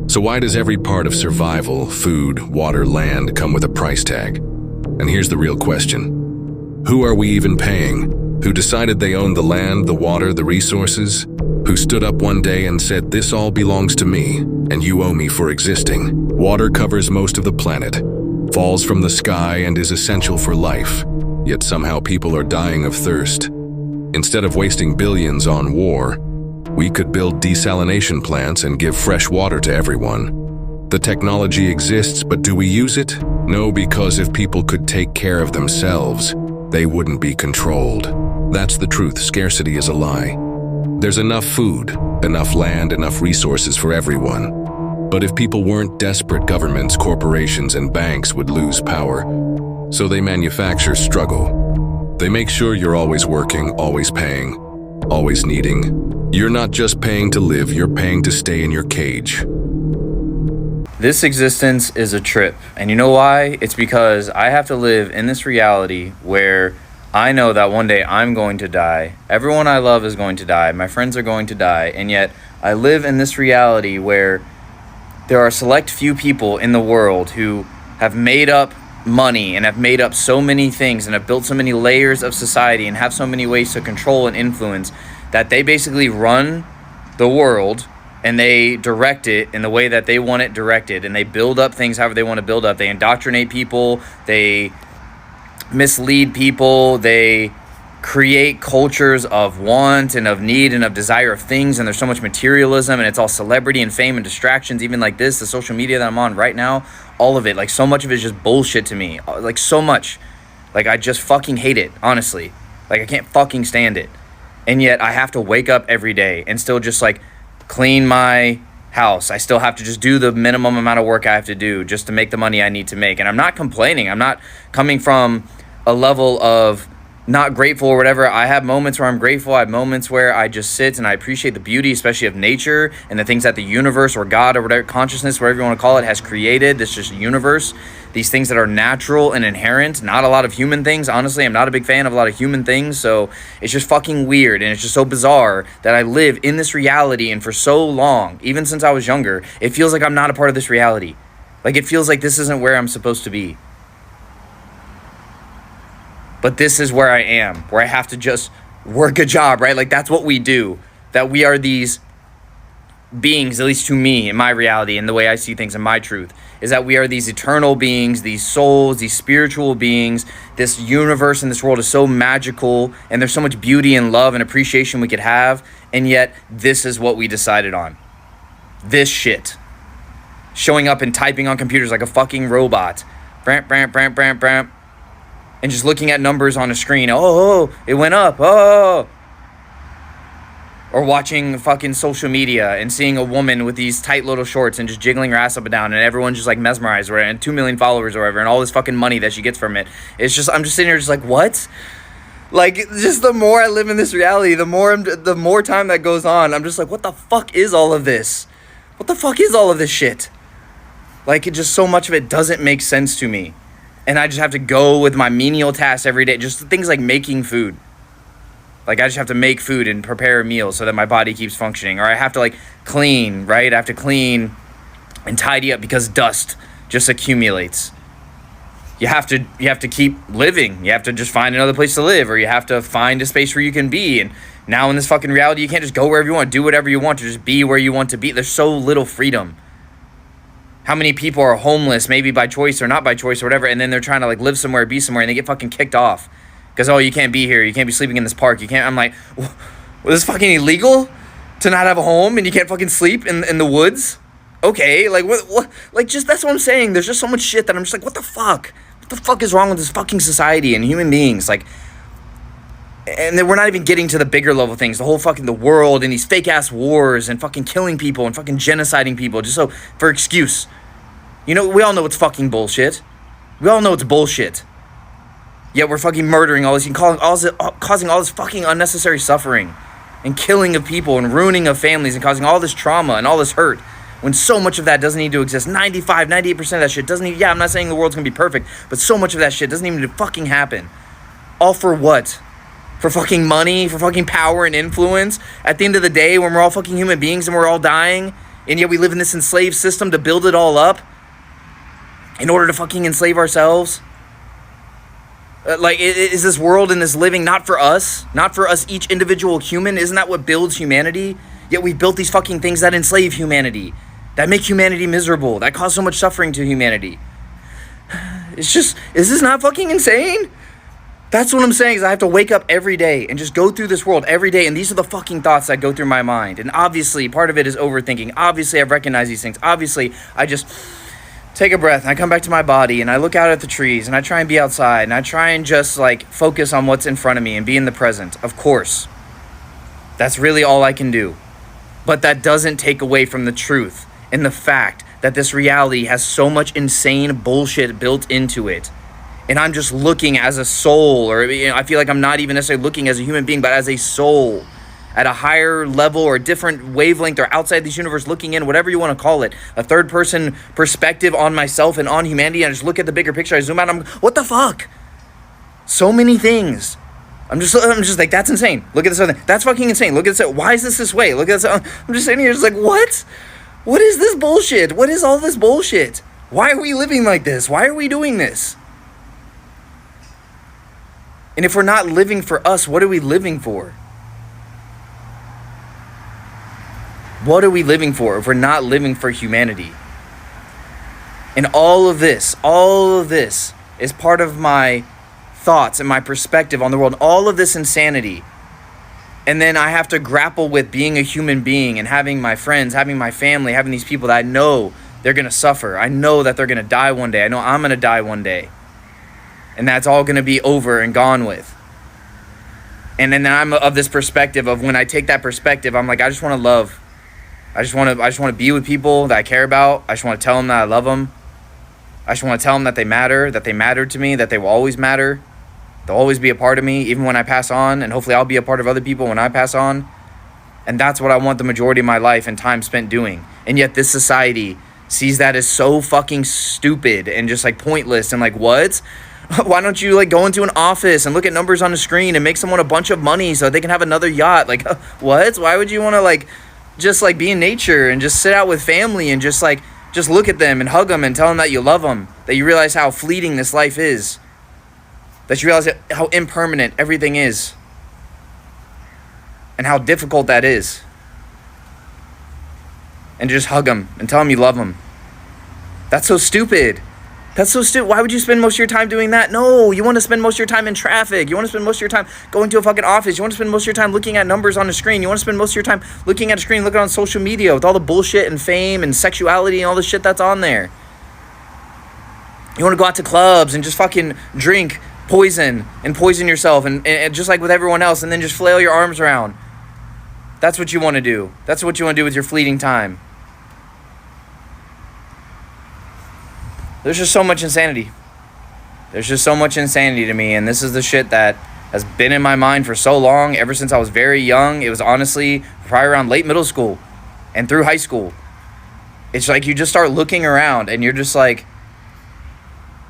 So why does every part of survival, food, water, land come with a price tag? And here's the real question. Who are we even paying? Who decided they owned the land, the water, the resources? Who stood up one day and said, "This all belongs to me, and you owe me for existing"? Water covers most of the planet, falls from the sky and is essential for life. Yet somehow people are dying of thirst. Instead of wasting billions on war, we could build desalination plants and give fresh water to everyone. The technology exists, but do we use it? No, because if people could take care of themselves, they wouldn't be controlled. That's the truth. Scarcity is a lie. There's enough food, enough land, enough resources for everyone. But if people weren't desperate, governments, corporations, and banks would lose power. So they manufacture struggle. They make sure you're always working, always paying, always needing. You're not just paying to live, you're paying to stay in your cage. This existence is a trip. And you know why? It's because I have to live in this reality where I know that one day I'm going to die. Everyone I love is going to die. My friends are going to die. And yet I live in this reality where there are a select few people in the world who have made up money and have made up so many things and have built so many layers of society and have so many ways to control and influence that they basically run the world and they direct it in the way that they want it directed, and they build up things however they want to build up. They indoctrinate people, they mislead people, they create cultures of want and of need and of desire of things, and there's so much materialism, and it's all celebrity and fame and distractions. Even like this, the social media that I'm on right now, all of it, like so much of it is just bullshit to me. Like so much. Like I just fucking hate it, honestly. Like I can't fucking stand it. And yet I have to wake up every day and still just like clean my house. I still have to just do the minimum amount of work I have to do just to make the money I need to make. And I'm not complaining. I'm not coming from a level of not grateful or whatever. I have moments where I'm grateful. I have moments where I just sit and I appreciate the beauty, especially of nature and the things that the universe or God or whatever, consciousness, whatever you want to call it, has created. This just universe, these things that are natural and inherent, not a lot of human things. Honestly, I'm not a big fan of a lot of human things, so it's just fucking weird and it's just so bizarre that I live in this reality, and for so long, even since I was younger, it feels like I'm not a part of this reality. Like, it feels like this isn't where I'm supposed to be. But this is where I am, where I have to just work a job, right? Like, that's what we do. That we are these beings, at least to me, in my reality, and the way I see things, in my truth, is that we are these eternal beings, these souls, these spiritual beings. This universe and this world is so magical, and there's so much beauty and love and appreciation we could have, and yet this is what we decided on. This shit. Showing up and typing on computers like a fucking robot. Bramp, bramp, bramp, bramp, bramp. And just looking at numbers on a screen. Oh, it went up. Oh. Or watching fucking social media and seeing a woman with these tight little shorts and just jiggling her ass up and down, and everyone's just like mesmerized, right? And 2 million followers or whatever, and all this fucking money that she gets from it. It's just, I'm just sitting here just like, what? Like, just the more I live in this reality, the more time that goes on, I'm just like, what the fuck is all of this? What the fuck is all of this shit? Like, it just, so much of it doesn't make sense to me. And I just have to go with my menial tasks every day. Just things like making food. Like, I just have to make food and prepare a meal so that my body keeps functioning. Or I have to, like, clean, right? I have to clean and tidy up because dust just accumulates. You have to keep living. You have to just find another place to live. Or you have to find a space where you can be. And now in this fucking reality, you can't just go wherever you want, do whatever you want, to just be where you want to be. There's so little freedom. How many people are homeless, maybe by choice or not by choice or whatever, and then they're trying to, like, live somewhere, be somewhere, and they get fucking kicked off. Because, oh, you can't be here. You can't be sleeping in this park. You can't. I'm like, well, is this fucking illegal to not have a home and you can't fucking sleep in the woods? Okay, like, what? Like, just, that's what I'm saying. There's just so much shit that I'm just like, what the fuck? What the fuck is wrong with this fucking society and human beings? Like, and then we're not even getting to the bigger level things. The whole fucking, the world and these fake ass wars and fucking killing people and fucking genociding people just so, for excuse. You know, we all know it's fucking bullshit. We all know it's bullshit. Yet we're fucking murdering all this and causing all this fucking unnecessary suffering and killing of people and ruining of families and causing all this trauma and all this hurt when so much of that doesn't need to exist. 98% of that shit doesn't even, yeah, I'm not saying the world's gonna be perfect, but so much of that shit doesn't even need to fucking happen. All for what? For fucking money, for fucking power and influence? At the end of the day, when we're all fucking human beings and we're all dying, and yet we live in this enslaved system to build it all up in order to fucking enslave ourselves? Like, is this world and this living not for us? Not for us, each individual human? Isn't that what builds humanity? Yet we've built these fucking things that enslave humanity, that make humanity miserable, that cause so much suffering to humanity. It's just, is this not fucking insane? That's what I'm saying, is I have to wake up every day and just go through this world every day, and these are the fucking thoughts that go through my mind. And obviously, part of it is overthinking. Obviously, I've recognized these things. Obviously, I just take a breath and I come back to my body and I look out at the trees and I try and be outside and I try and just, like, focus on what's in front of me and be in the present. Of course. That's really all I can do. But that doesn't take away from the truth and the fact that this reality has so much insane bullshit built into it. And I'm just looking as a soul, or, you know, I feel like I'm not even necessarily looking as a human being, but as a soul at a higher level or a different wavelength or outside this universe, looking in, whatever you want to call it, a third person perspective on myself and on humanity. And I just look at the bigger picture. I zoom out. I'm, what the fuck? So many things. I'm just like, that's insane. Look at this other thing. That's fucking insane. Look at this. Why is this way? Look at this. I'm just sitting here just like, what? What is this bullshit? What is all this bullshit? Why are we living like this? Why are we doing this? And if we're not living for us, what are we living for? What are we living for if we're not living for humanity? And all of this is part of my thoughts and my perspective on the world. All of this insanity. And then I have to grapple with being a human being and having my friends, having my family, having these people that I know they're going to suffer. I know that they're going to die one day. I know I'm going to die one day. And that's all going to be over and gone with. And then I'm of this perspective of, when I take that perspective, I'm like, I just want to love. I just want to be with people that I care about. I just want to tell them that I love them. I just want to tell them that they matter to me, that they will always matter. They'll always be a part of me, even when I pass on, and hopefully I'll be a part of other people when I pass on. And that's what I want the majority of my life and time spent doing. And yet this society sees that as so fucking stupid and just like pointless and like, what? Why don't you like go into an office and look at numbers on the screen and make someone a bunch of money so they can have another yacht? Like, what? Why would you want to like just like be in nature and just sit out with family and just look at them and hug them and tell them that you love them, that you realize how fleeting this life is, that you realize how impermanent everything is and how difficult that is, and just hug them and tell them you love them? That's so stupid. That's so stupid. Why would you spend most of your time doing that? No, you want to spend most of your time in traffic. You want to spend most of your time going to a fucking office. You want to spend most of your time looking at numbers on the screen. You want to spend most of your time looking at a screen, looking on social media with all the bullshit and fame and sexuality and all the shit that's on there. You want to go out to clubs and just fucking drink poison and poison yourself and just like with everyone else and then just flail your arms around. That's what you want to do. That's what you want to do with your fleeting time. There's just so much insanity. There's just so much insanity to me, and this is the shit that has been in my mind for so long, ever since I was very young. It was honestly probably around late middle school and through high school. It's like you just start looking around and you're just like,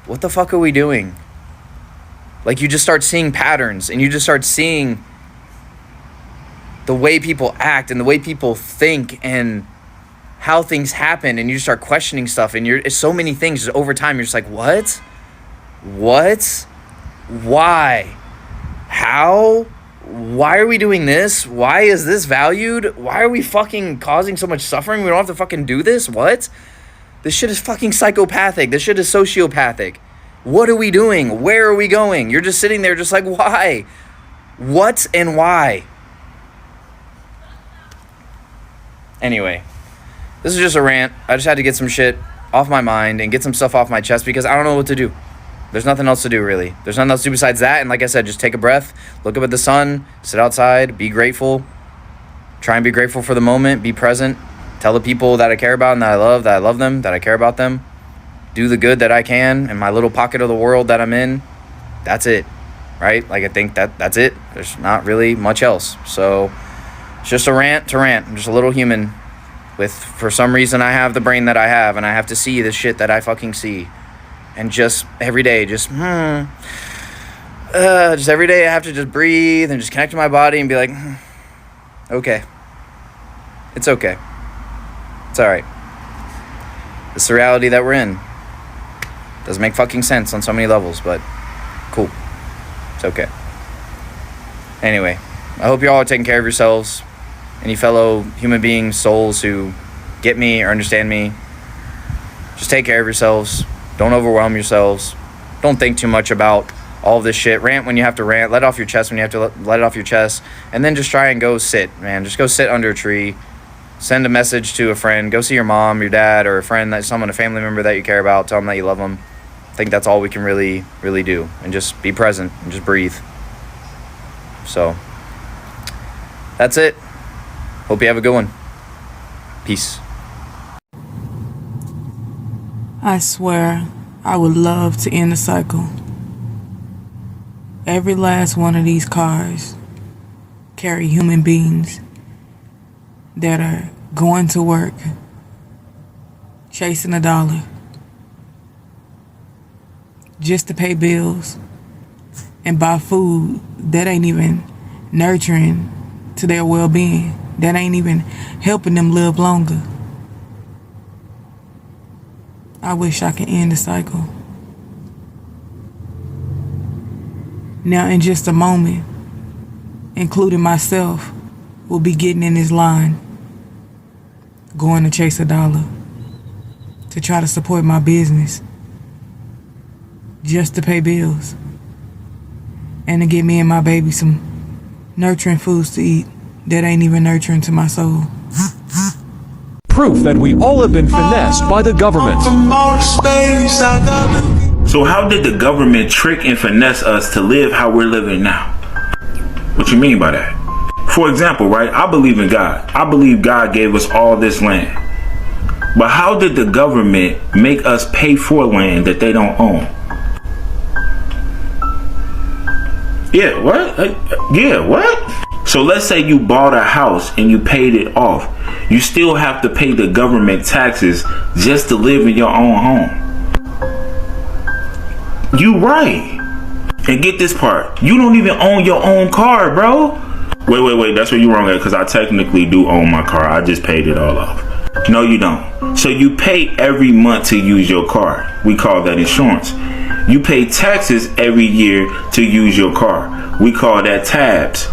what the fuck are we doing? Like you just start seeing patterns and you just start seeing the way people act and the way people think and how things happen, and you start questioning stuff, and it's so many things just over time. You're just like, what? Why? How? Why are we doing this? Why is this valued? Why are we fucking causing so much suffering? We don't have to fucking do this? What? This shit is fucking psychopathic. This shit is sociopathic. What are we doing? Where are we going? You're just sitting there just like, why? What and why? Anyway, this is just a rant. I just had to get some shit off my mind and get some stuff off my chest because I don't know what to do. There's nothing else to do, really. There's nothing else to do besides that. And like I said, just take a breath, look up at the sun, sit outside, be grateful. Try and be grateful for the moment, be present. Tell the people that I care about and that I love them, that I care about them. Do the good that I can in my little pocket of the world that I'm in. That's it, right? Like I think that's it. There's not really much else. So it's just a rant to rant. I'm just a little human with, for some reason, I have the brain that I have, and I have to see the shit that I fucking see. And just every day, just every day I have to just breathe and just connect to my body and be like, okay. It's okay. It's all right. It's the reality that we're in. Doesn't make fucking sense on so many levels, but cool. It's okay. Anyway, I hope you all are taking care of yourselves. Any fellow human beings, souls who get me or understand me, just take care of yourselves. Don't overwhelm yourselves. Don't think too much about all of this shit. Rant when you have to rant. Let it off your chest when you have to let it off your chest. And then just try and go sit, man. Just go sit under a tree. Send a message to a friend. Go see your mom, your dad, or a friend, a family member that you care about. Tell them that you love them. I think that's all we can really, really do. And just be present and just breathe. So, that's it. Hope you have a good one. Peace. I swear I would love to end the cycle. Every last one of these cars carry human beings that are going to work, chasing a dollar, just to pay bills and buy food that ain't even nurturing to their well-being, that ain't even helping them live longer. I wish I could end the cycle. Now, in just a moment, including myself, will be getting in this line, going to chase a dollar, to try to support my business, just to pay bills, and to get me and my baby some nurturing foods to eat that ain't even nurturing to my soul. Proof that we all have been finessed by the government. So how did the government trick and finesse us to live how we're living now? What you mean by that? For example, right, I believe in God. I believe God gave us all this land. But how did the government make us pay for land that they don't own? Yeah, what? Yeah, what? So let's say you bought a house and you paid it off. You still have to pay the government taxes just to live in your own home. You right. And get this part. You don't even own your own car, bro. Wait. That's where you wrong at, because I technically do own my car. I just paid it all off. No, you don't. So you pay every month to use your car. We call that insurance. You pay taxes every year to use your car. We call that tabs.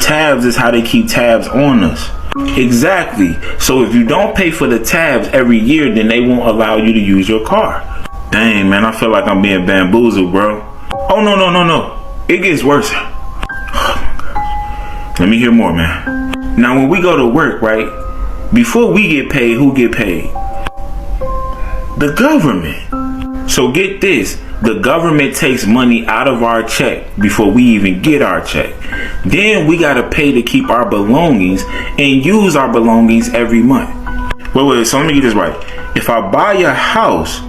Tabs is how they keep tabs on us. Exactly. So if you don't pay for the tabs every year, then they won't allow you to use your car. Dang, man, I feel like I'm being bamboozled, bro. Oh, no. It gets worse. Oh, my gosh. Let me hear more, man. Now, when we go to work, right? Before we get paid, who get paid? The government. So get this. The government takes money out of our check before we even get our check. Then we gotta pay to keep our belongings and use our belongings every month. Wait, so let me get this right. If I buy a house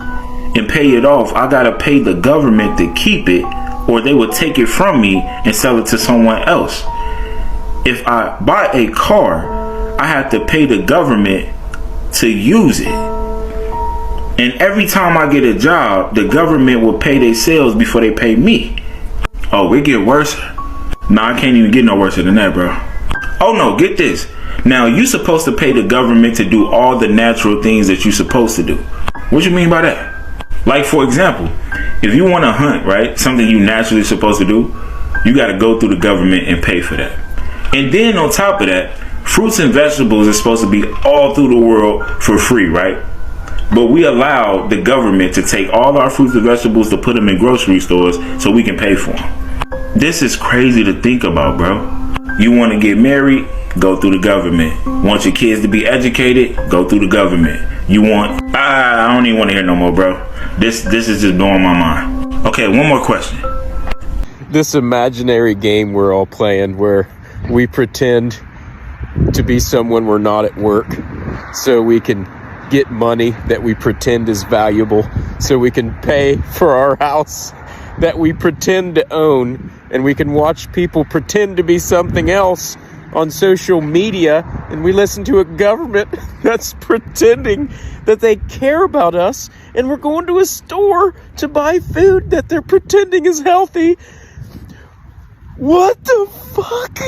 and pay it off, I gotta pay the government to keep it, or they will take it from me and sell it to someone else. If I buy a car, I have to pay the government to use it. And every time I get a job, the government will pay their sales before they pay me. Oh, it get worse? Nah, I can't even get no worse than that, bro. Oh no, get this. Now, you supposed to pay the government to do all the natural things that you're supposed to do. What you mean by that? Like, for example, if you want to hunt, right? Something you naturally supposed to do, you got to go through the government and pay for that. And then on top of that, fruits and vegetables are supposed to be all through the world for free, right? But we allow the government to take all our fruits and vegetables to put them in grocery stores so we can pay for them. This is crazy to think about, bro. You want to get married? Go through the government. Want your kids to be educated? Go through the government. You want... I don't even want to hear no more, bro. This is just blowing my mind. Okay, one more question. This imaginary game we're all playing where we pretend to be someone we're not at work so we can get money that we pretend is valuable, so we can pay for our house that we pretend to own, and we can watch people pretend to be something else on social media, and we listen to a government that's pretending that they care about us, and we're going to a store to buy food that they're pretending is healthy. What the fuck?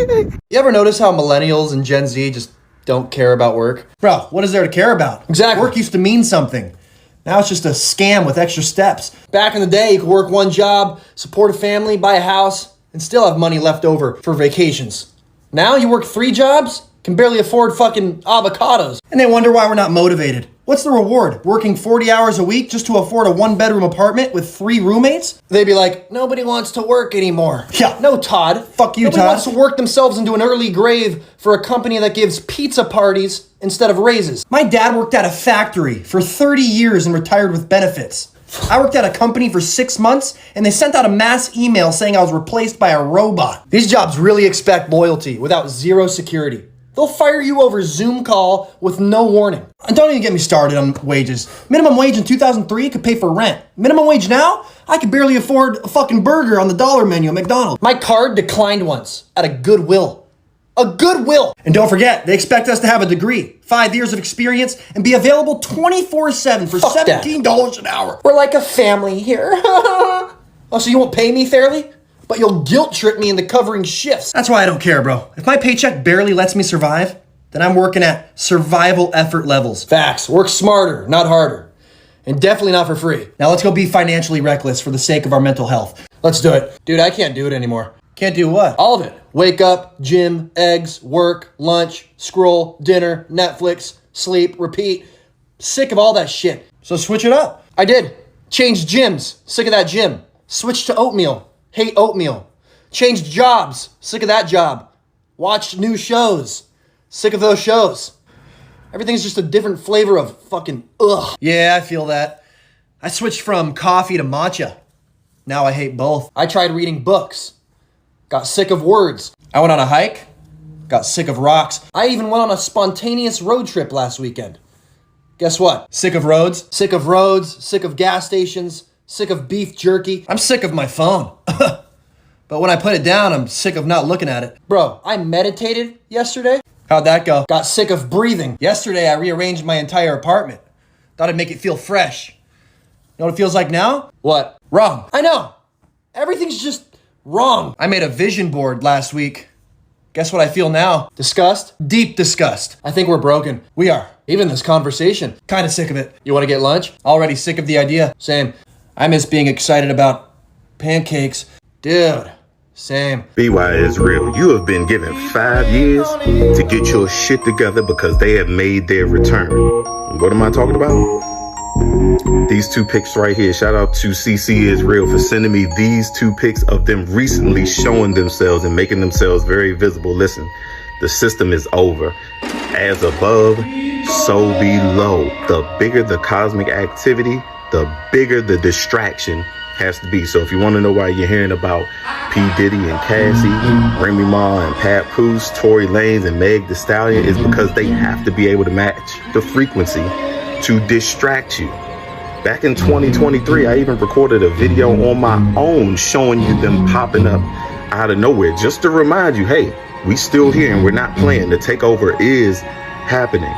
You ever notice how millennials and Gen Z just don't care about work? Bro, what is there to care about? Exactly. Work used to mean something. Now it's just a scam with extra steps. Back in the day, you could work one job, support a family, buy a house, and still have money left over for vacations. Now you work 3 jobs, can barely afford fucking avocados. And they wonder why we're not motivated. What's the reward? Working 40 hours a week just to afford a 1-bedroom apartment with 3 roommates? They'd be like, nobody wants to work anymore. Yeah, no, Todd. Fuck you, Nobody wants to work themselves into an early grave for a company that gives pizza parties instead of raises. My dad worked at a factory for 30 years and retired with benefits. I worked at a company for 6 months and they sent out a mass email saying I was replaced by a robot. These jobs really expect loyalty without zero security. They'll fire you over Zoom call with no warning. And don't even get me started on wages. Minimum wage in 2003 could pay for rent. Minimum wage now? I could barely afford a fucking burger on the dollar menu at McDonald's. My card declined once at a Goodwill. A Goodwill! And don't forget, they expect us to have a degree, 5 years of experience, and be available 24/7 for $17 an hour. We're like a family here. Oh, so you won't pay me fairly? But you'll guilt trip me into covering shifts. That's why I don't care, bro. If my paycheck barely lets me survive, then I'm working at survival effort levels. Facts. Work smarter, not harder. And definitely not for free. Now let's go be financially reckless for the sake of our mental health. Let's do it. Dude, I can't do it anymore. Can't do what? All of it. Wake up, gym, eggs, work, lunch, scroll, dinner, Netflix, sleep, repeat. Sick of all that shit. So switch it up. I did. Changed gyms. Sick of that gym. Switched to oatmeal. Hate oatmeal. Changed jobs. Sick of that job. Watched new shows. Sick of those shows. Everything's just a different flavor of fucking ugh. Yeah, I feel that. I switched from coffee to matcha. Now I hate both. I tried reading books. Got sick of words. I went on a hike. Got sick of rocks. I even went on a spontaneous road trip last weekend. Guess what? Sick of roads. Sick of roads. Sick of gas stations. sick of beef jerky. I'm sick of my phone. But when I put it down, I'm sick of not looking at it. Bro, I meditated yesterday. How'd that go? Got sick of breathing. Yesterday, I rearranged my entire apartment. Thought I'd make it feel fresh. You know what it feels like now? What? Wrong. I know. Everything's just wrong. I made a vision board last week. Guess what I feel now? Disgust? Deep disgust. I think we're broken. We are. Even this conversation. Kind of sick of it. You want to get lunch? Already sick of the idea. Same. I miss being excited about pancakes. Dude. Same. BY is real. You have been given 5 years to get your shit together because they have made their return. What am I talking about? These 2 pics right here. Shout out to CC is real for sending me these 2 pics of them recently showing themselves and making themselves very visible. Listen, the system is over. As above, so below. The bigger the cosmic activity, the bigger the distraction has to be. So if you want to know why you're hearing about P. Diddy and Cassie, Remy Ma and Pat Poose, Tory Lanez and Meg Thee Stallion, is because they have to be able to match the frequency to distract you. Back in 2023, I even recorded a video on my own showing you them popping up out of nowhere, just to remind you, hey, we still here and we're not playing. The takeover is happening.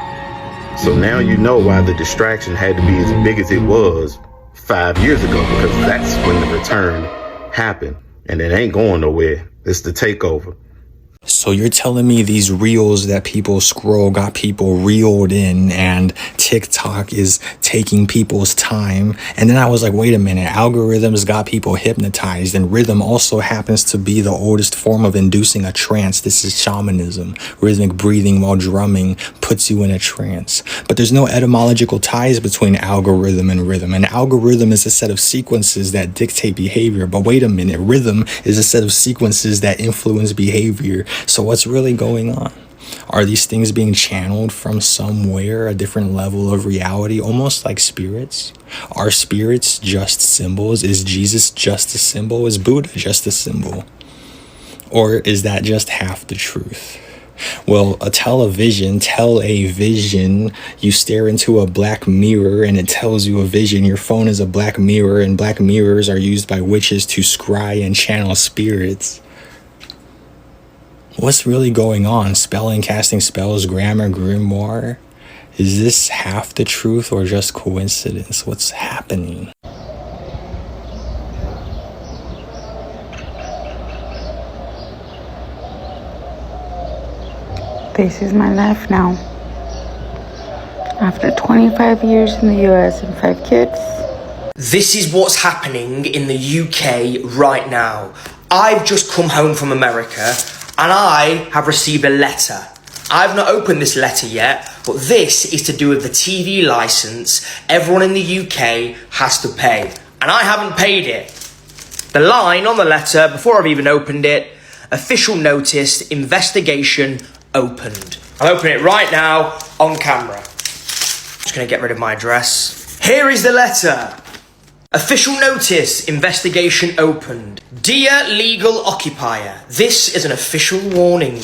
So now you know why the distraction had to be as big as it was 5 years ago, because that's when the return happened, and it ain't going nowhere. It's the takeover. So you're telling me these reels that people scroll got people reeled in, and TikTok is taking people's time? And then I was like, wait a minute, algorithms got people hypnotized, and rhythm also happens to be the oldest form of inducing a trance. This is shamanism. Rhythmic breathing while drumming puts you in a trance. But there's no etymological ties between algorithm and rhythm. An algorithm is a set of sequences that dictate behavior. But wait a minute, rhythm is a set of sequences that influence behavior. So what's really going on? Are these things being channeled from somewhere, a different level of reality, almost like spirits? Are spirits just symbols? Is Jesus just a symbol? Is Buddha just a symbol? Or is that just half the truth? Well, tell a vision, you stare into a black mirror and it tells you a vision. Your phone is a black mirror, and black mirrors are used by witches to scry and channel spirits. What's really going on? Spelling, casting spells, grammar, grimoire? Is this half the truth or just coincidence? What's happening? This is my life now. After 25 years in the US and 5 kids. This is what's happening in the UK right now. I've just come home from America and I have received a letter. I've not opened this letter yet, but this is to do with the TV license everyone in the UK has to pay. And I haven't paid it. The line on the letter, before I've even opened it, official notice, investigation opened. I'll open it right now on camera. Just gonna get rid of my address. Here is the letter. Official notice, investigation opened. Dear legal occupier, this is an official warning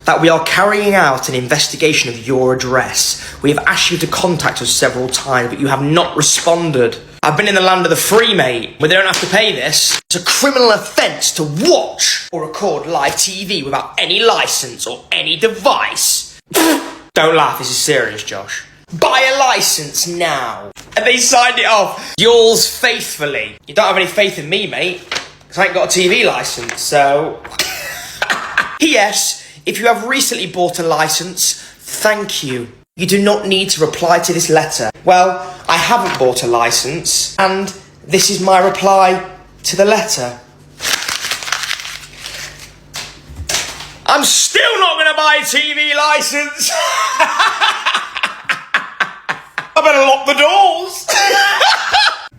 that we are carrying out an investigation of your address. We have asked you to contact us several times, but you have not responded. I've been in the land of the free, mate, where they don't have to pay this. It's a criminal offence to watch or record live TV without any licence or any device. Don't laugh, this is serious, Josh. Buy a licence now. And they signed it off. Yours faithfully. You don't have any faith in me, mate, because I ain't got a TV licence, so... P.S. If you have recently bought a licence, thank you. You do not need to reply to this letter. Well, I haven't bought a licence, and this is my reply to the letter. I'm still not going to buy a TV licence. I better lock the doors.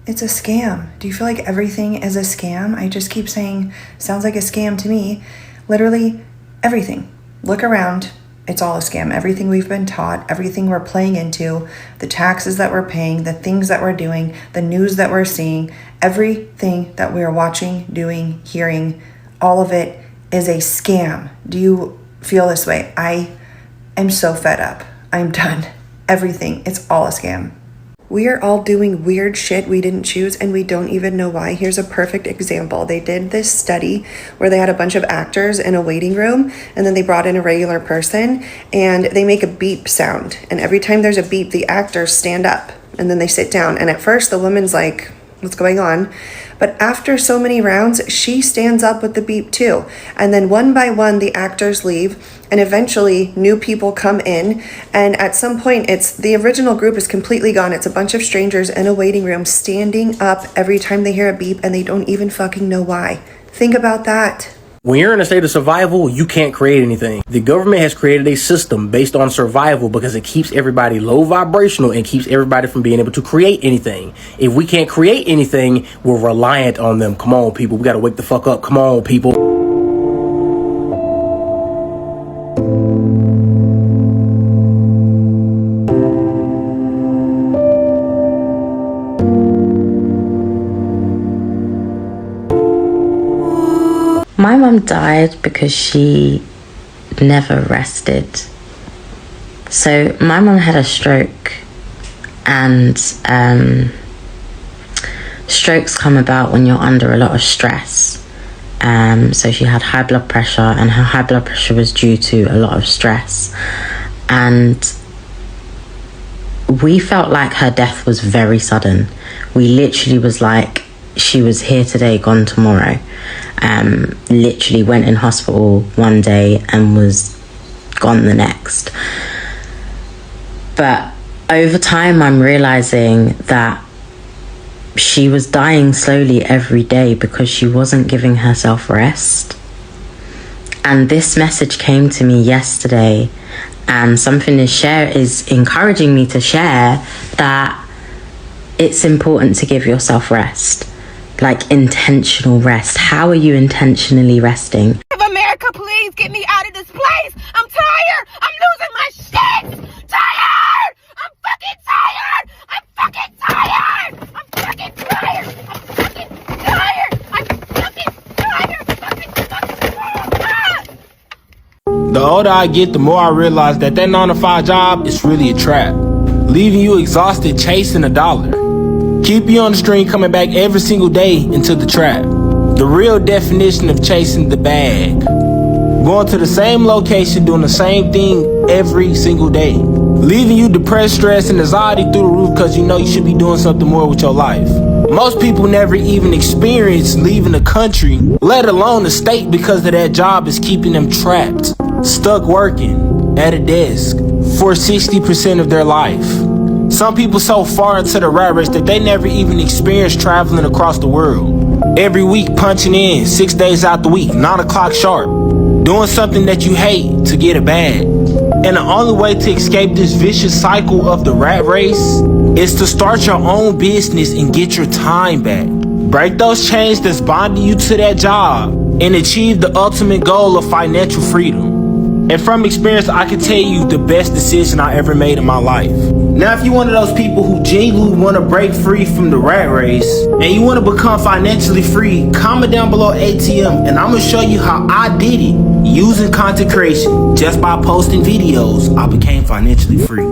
It's a scam. Do you feel like everything is a scam? I just keep saying, sounds like a scam to me. Literally everything. Look around. It's all a scam. Everything we've been taught, everything we're playing into, the taxes that we're paying, the things that we're doing, the news that we're seeing, everything that we're watching, doing, hearing, all of it is a scam. Do you feel this way? I am so fed up. I'm done. Everything. It's all a scam. We are all doing weird shit we didn't choose and we don't even know why. Here's a perfect example. They did this study where they had a bunch of actors in a waiting room and then they brought in a regular person and they make a beep sound. And every time there's a beep, the actors stand up and then they sit down. And at first the woman's like, what's going on? But after so many rounds, she stands up with the beep too. And then one by one, the actors leave and eventually new people come in. And at some point, it's the original group is completely gone. It's a bunch of strangers in a waiting room standing up every time they hear a beep and they don't even fucking know why. Think about that. When you're in a state of survival, you can't create anything. The government has created a system based on survival because it keeps everybody low vibrational and keeps everybody from being able to create anything. If we can't create anything, we're reliant on them. Come on, people. We gotta wake the fuck up. Come on, people. My mum died because she never rested. So my mum had a stroke, and strokes come about when you're under a lot of stress. So she had high blood pressure, and her high blood pressure was due to a lot of stress. And we felt like her death was very sudden. We literally was like, she was here today, gone tomorrow. Literally went in hospital one day and was gone the next. But over time, I'm realizing that she was dying slowly every day because she wasn't giving herself rest. And this message came to me yesterday, and something is encouraging me to share that it's important to give yourself rest. Like intentional rest. How are you intentionally resting? America, please get me out of this place. I'm tired. I'm losing my shit. Tired. I'm fucking tired. I'm fucking tired. I'm fucking tired. I'm fucking tired. I'm fucking tired. The older I get, the more I realize that 9-to-5 job is really a trap. Leaving you exhausted chasing a dollar. Keep you on the string coming back every single day into the trap. The real definition of chasing the bag. Going to the same location, doing the same thing every single day. Leaving you depressed, stressed, and anxiety through the roof because you know you should be doing something more with your life. Most people never even experience leaving the country, let alone the state, because of that job is keeping them trapped. Stuck working at a desk for 60% of their life. Some people so far into the rat race that they never even experienced traveling across the world. Every week punching in, 6 days out the week, 9 o'clock sharp. Doing something that you hate to get a bag. And the only way to escape this vicious cycle of the rat race is to start your own business and get your time back. Break those chains that's bonding you to that job and achieve the ultimate goal of financial freedom. And from experience, I can tell you the best decision I ever made in my life. Now, if you're one of those people who genuinely want to break free from the rat race and you want to become financially free, comment down below ATM and I'm going to show you how I did it using content creation. Just by posting videos, I became financially free.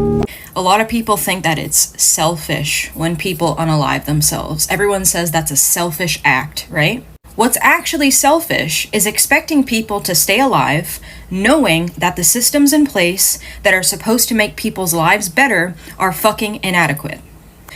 A lot of people think that it's selfish when people unalive themselves. Everyone says that's a selfish act, right? What's actually selfish is expecting people to stay alive, knowing that the systems in place that are supposed to make people's lives better are fucking inadequate.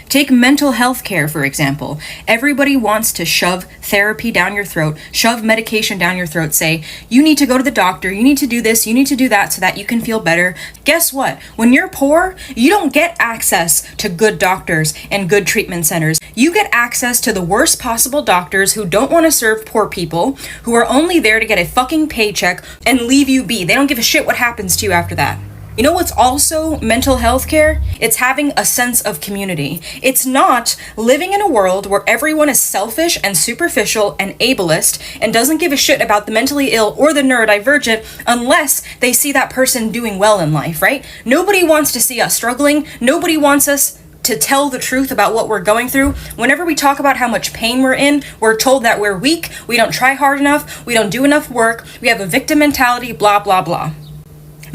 Take mental health care, for example. Everybody wants to shove therapy down your throat, shove medication down your throat, say, you need to go to the doctor, you need to do this, you need to do that so that you can feel better. Guess what? When you're poor, you don't get access to good doctors and good treatment centers. You get access to the worst possible doctors who don't want to serve poor people, who are only there to get a fucking paycheck and leave you be. They don't give a shit what happens to you after that. You know what's also mental health care? It's having a sense of community. It's not living in a world where everyone is selfish and superficial and ableist and doesn't give a shit about the mentally ill or the neurodivergent unless they see that person doing well in life, right? Nobody wants to see us struggling. Nobody wants us to tell the truth about what we're going through. Whenever we talk about how much pain we're in, we're told that we're weak, we don't try hard enough, we don't do enough work, we have a victim mentality, blah, blah, blah.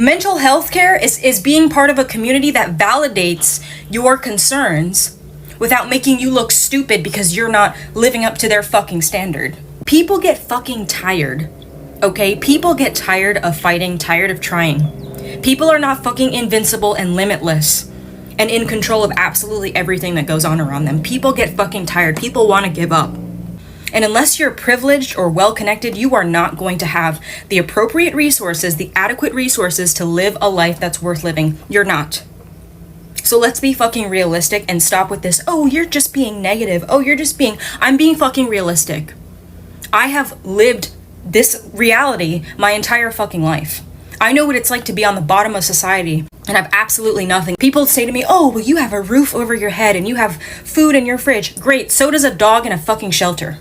Mental health care is being part of a community that validates your concerns without making you look stupid because you're not living up to their fucking standard. People get fucking tired, okay? People get tired of fighting, tired of trying. People are not fucking invincible and limitless and in control of absolutely everything that goes on around them. People get fucking tired. People want to give up. And unless you're privileged or well-connected, you are not going to have the appropriate resources, the adequate resources to live a life that's worth living. You're not. So let's be fucking realistic and stop with this, oh, you're just being negative. Oh, I'm being fucking realistic. I have lived this reality my entire fucking life. I know what it's like to be on the bottom of society and have absolutely nothing. People say to me, oh, well, you have a roof over your head and you have food in your fridge. Great, so does a dog in a fucking shelter.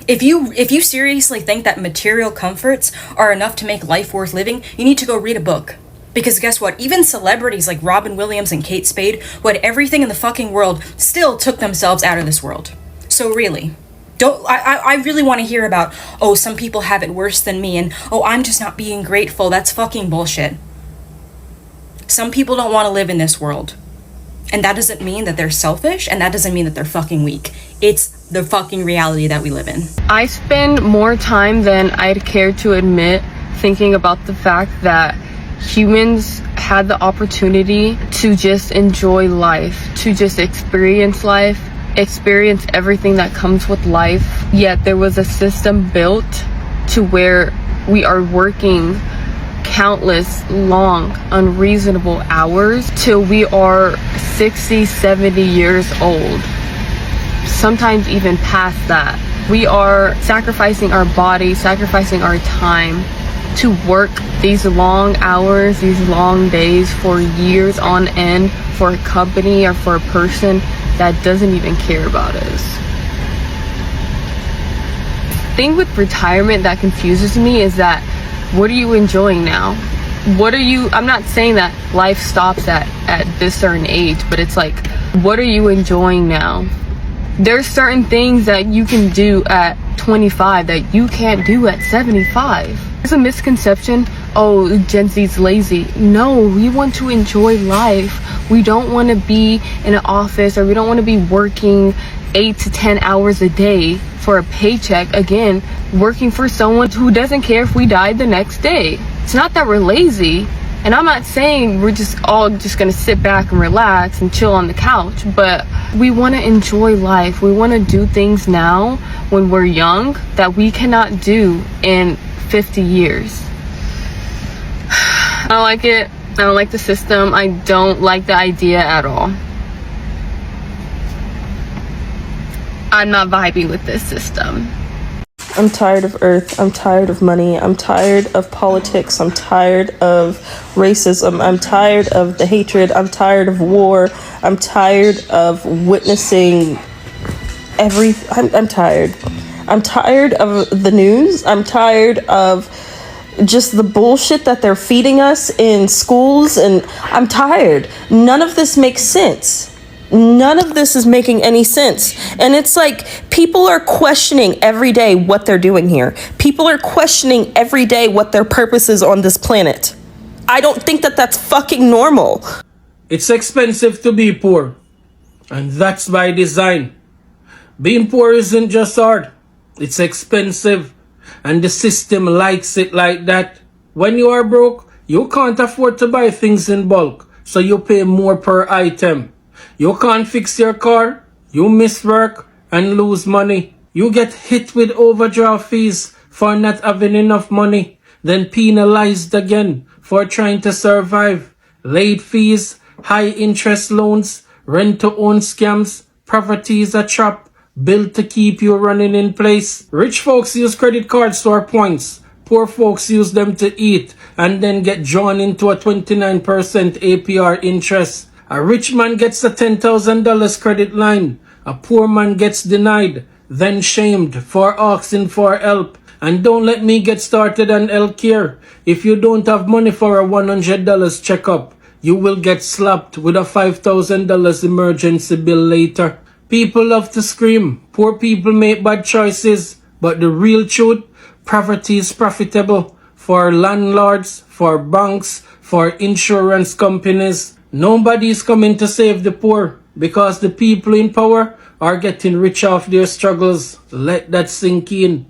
If you seriously think that material comforts are enough to make life worth living, you need to go read a book. Because guess what? Even celebrities like Robin Williams and Kate Spade, who had everything in the fucking world, still took themselves out of this world. So really, I really want to hear about, oh, some people have it worse than me, and oh, I'm just not being grateful. That's fucking bullshit. Some people don't want to live in this world. And that doesn't mean that they're selfish, and that doesn't mean that they're fucking weak. It's the fucking reality that we live in. I spend more time than I'd care to admit thinking about the fact that humans had the opportunity to just enjoy life, to just experience life, experience everything that comes with life. Yet there was a system built to where we are working countless long unreasonable hours till we are 60, 70 years old, sometimes even past that. We are sacrificing our body, sacrificing our time to work these long hours, these long days for years on end for a company or for a person that doesn't even care about us. The thing with retirement that confuses me is that, what are you enjoying now? I'm not saying that life stops at this certain age, but it's like, what are you enjoying now? There's certain things that you can do at 25 that you can't do at 75. There's a misconception, oh, Gen Z's lazy. No, we want to enjoy life. We don't want to be in an office, or we don't want to be working 8 to 10 hours a day for a paycheck. Again, working for someone who doesn't care if we died the next day. It's not that we're lazy, and I'm not saying we're just all just gonna sit back and relax and chill on the couch, but we want to enjoy life. We want to do things now when we're young that we cannot do in 50 years. I don't like it. I don't like the system. I don't like the idea at all. I'm not vibing with this system. I'm tired of Earth. I'm tired of money. I'm tired of politics. I'm tired of racism. I'm tired of the hatred. I'm tired of war. I'm tired of witnessing I'm tired. I'm tired of the news. I'm tired of just the bullshit that they're feeding us in schools, and I'm tired. None of this makes sense. None of this is making any sense. And it's like, people are questioning every day what they're doing here. People are questioning every day what their purpose is on this planet. I don't think that that's fucking normal. It's expensive to be poor, and that's by design. Being poor isn't just hard, it's expensive, and the system likes it like that. When you are broke, you can't afford to buy things in bulk, so you pay more per item. You can't fix your car, you miss work and lose money. You get hit with overdraft fees for not having enough money, then penalized again for trying to survive. Late fees, high interest loans, rent-to-own scams. Poverty is a trap built to keep you running in place. Rich folks use credit cards to store points. Poor folks use them to eat and then get drawn into a 29% APR interest. A rich man gets a $10,000 credit line. A poor man gets denied, then shamed for asking for help. And don't let me get started on healthcare. If you don't have money for a $100 checkup, you will get slapped with a $5,000 emergency bill later. People love to scream, poor people make bad choices, but the real truth, poverty is profitable for landlords, for banks, for insurance companies. Nobody's coming to save the poor because the people in power are getting rich off their struggles. Let that sink in.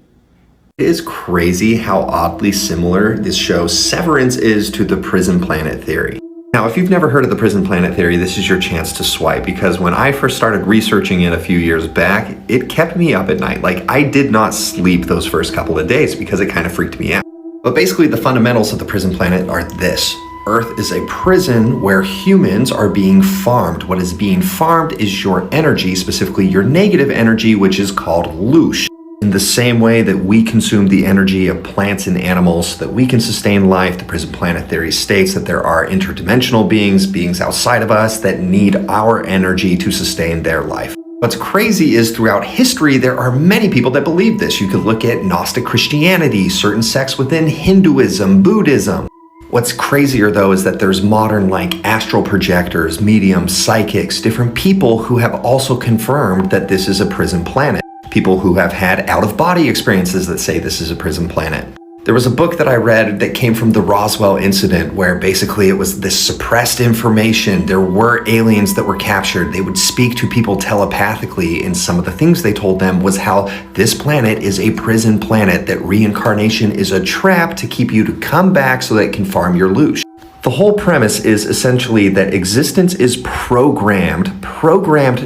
It is crazy how oddly similar this show Severance is to the prison planet theory. Now, if you've never heard of the prison planet theory, this is your chance to swipe, because when I first started researching it a few years back, it kept me up at night. Like, I did not sleep those first couple of days because it kind of freaked me out. But basically, the fundamentals of the prison planet are this. Earth is a prison where humans are being farmed. What is being farmed is your energy, specifically your negative energy, which is called loosh. In the same way that we consume the energy of plants and animals so that we can sustain life, the prison planet theory states that there are interdimensional beings outside of us that need our energy to sustain their life. What's crazy is throughout history, there are many people that believe this. You could look at Gnostic Christianity, certain sects within Hinduism, Buddhism. What's crazier though is that there's modern like astral projectors, mediums, psychics, different people who have also confirmed that this is a prison planet. People who have had out-of-body experiences that say this is a prison planet. There was a book that I read that came from the Roswell incident where basically it was this suppressed information. There were aliens that were captured. They would speak to people telepathically, and some of the things they told them was how this planet is a prison planet, that reincarnation is a trap to keep you to come back so that it can farm your loosh. The whole premise is essentially that existence is programmed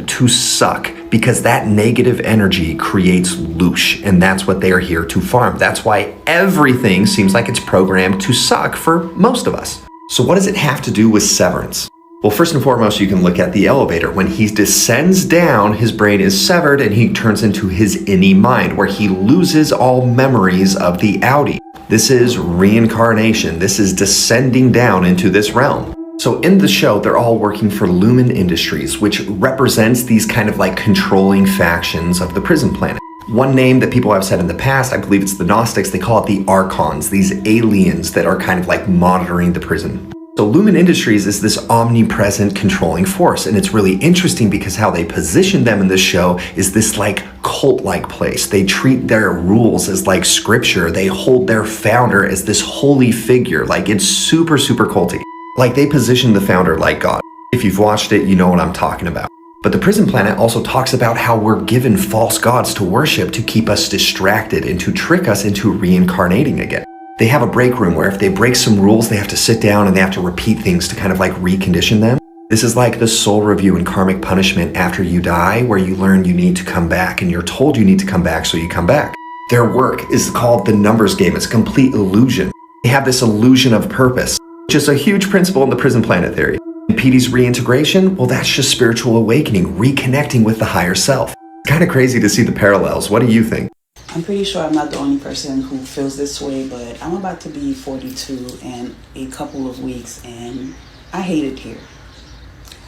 to suck, because that negative energy creates loosh, and that's what they are here to farm. That's why everything seems like it's programmed to suck for most of us. So what does it have to do with severance? Well, first and foremost, you can look at the elevator. When he descends down, his brain is severed and he turns into his innie mind, where he loses all memories of the outie. This is reincarnation. This is descending down into this realm. So in the show, they're all working for Lumen Industries, which represents these kind of like controlling factions of the prison planet. One name that people have said in the past, I believe it's the Gnostics, they call it the Archons, these aliens that are kind of like monitoring the prison. So Lumen Industries is this omnipresent controlling force, and it's really interesting because how they position them in this show is this like cult-like place. They treat their rules as like scripture. They hold their founder as this holy figure. Like, it's super, super culty. Like, they position the founder like God. If you've watched it, you know what I'm talking about. But the prison planet also talks about how we're given false gods to worship to keep us distracted and to trick us into reincarnating again. They have a break room where if they break some rules, they have to sit down and they have to repeat things to kind of like recondition them. This is like the soul review and karmic punishment after you die, where you learn you need to come back and you're told you need to come back, so you come back. Their work is called the numbers game. It's a complete illusion. They have this illusion of purpose, which is a huge principle in the prison planet theory. And PD's reintegration, well, that's just spiritual awakening, reconnecting with the higher self. It's kind of crazy to see the parallels. What do you think? I'm pretty sure I'm not the only person who feels this way, but I'm about to be 42 in a couple of weeks, and I hate it here.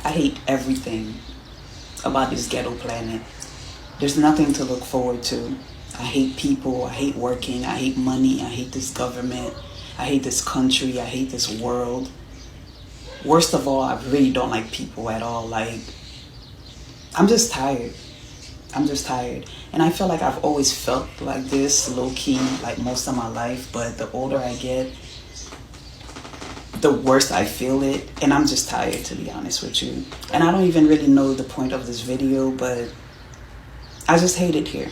I hate everything about this ghetto planet. There's nothing to look forward to. I hate people, I hate working, I hate money, I hate this government, I hate this country, I hate this world. Worst of all, I really don't like people at all. Like, I'm just tired. I'm just tired. And I feel like I've always felt like this, low-key, like most of my life. But the older I get, the worse I feel it. And I'm just tired, to be honest with you. And I don't even really know the point of this video, but I just hate it here.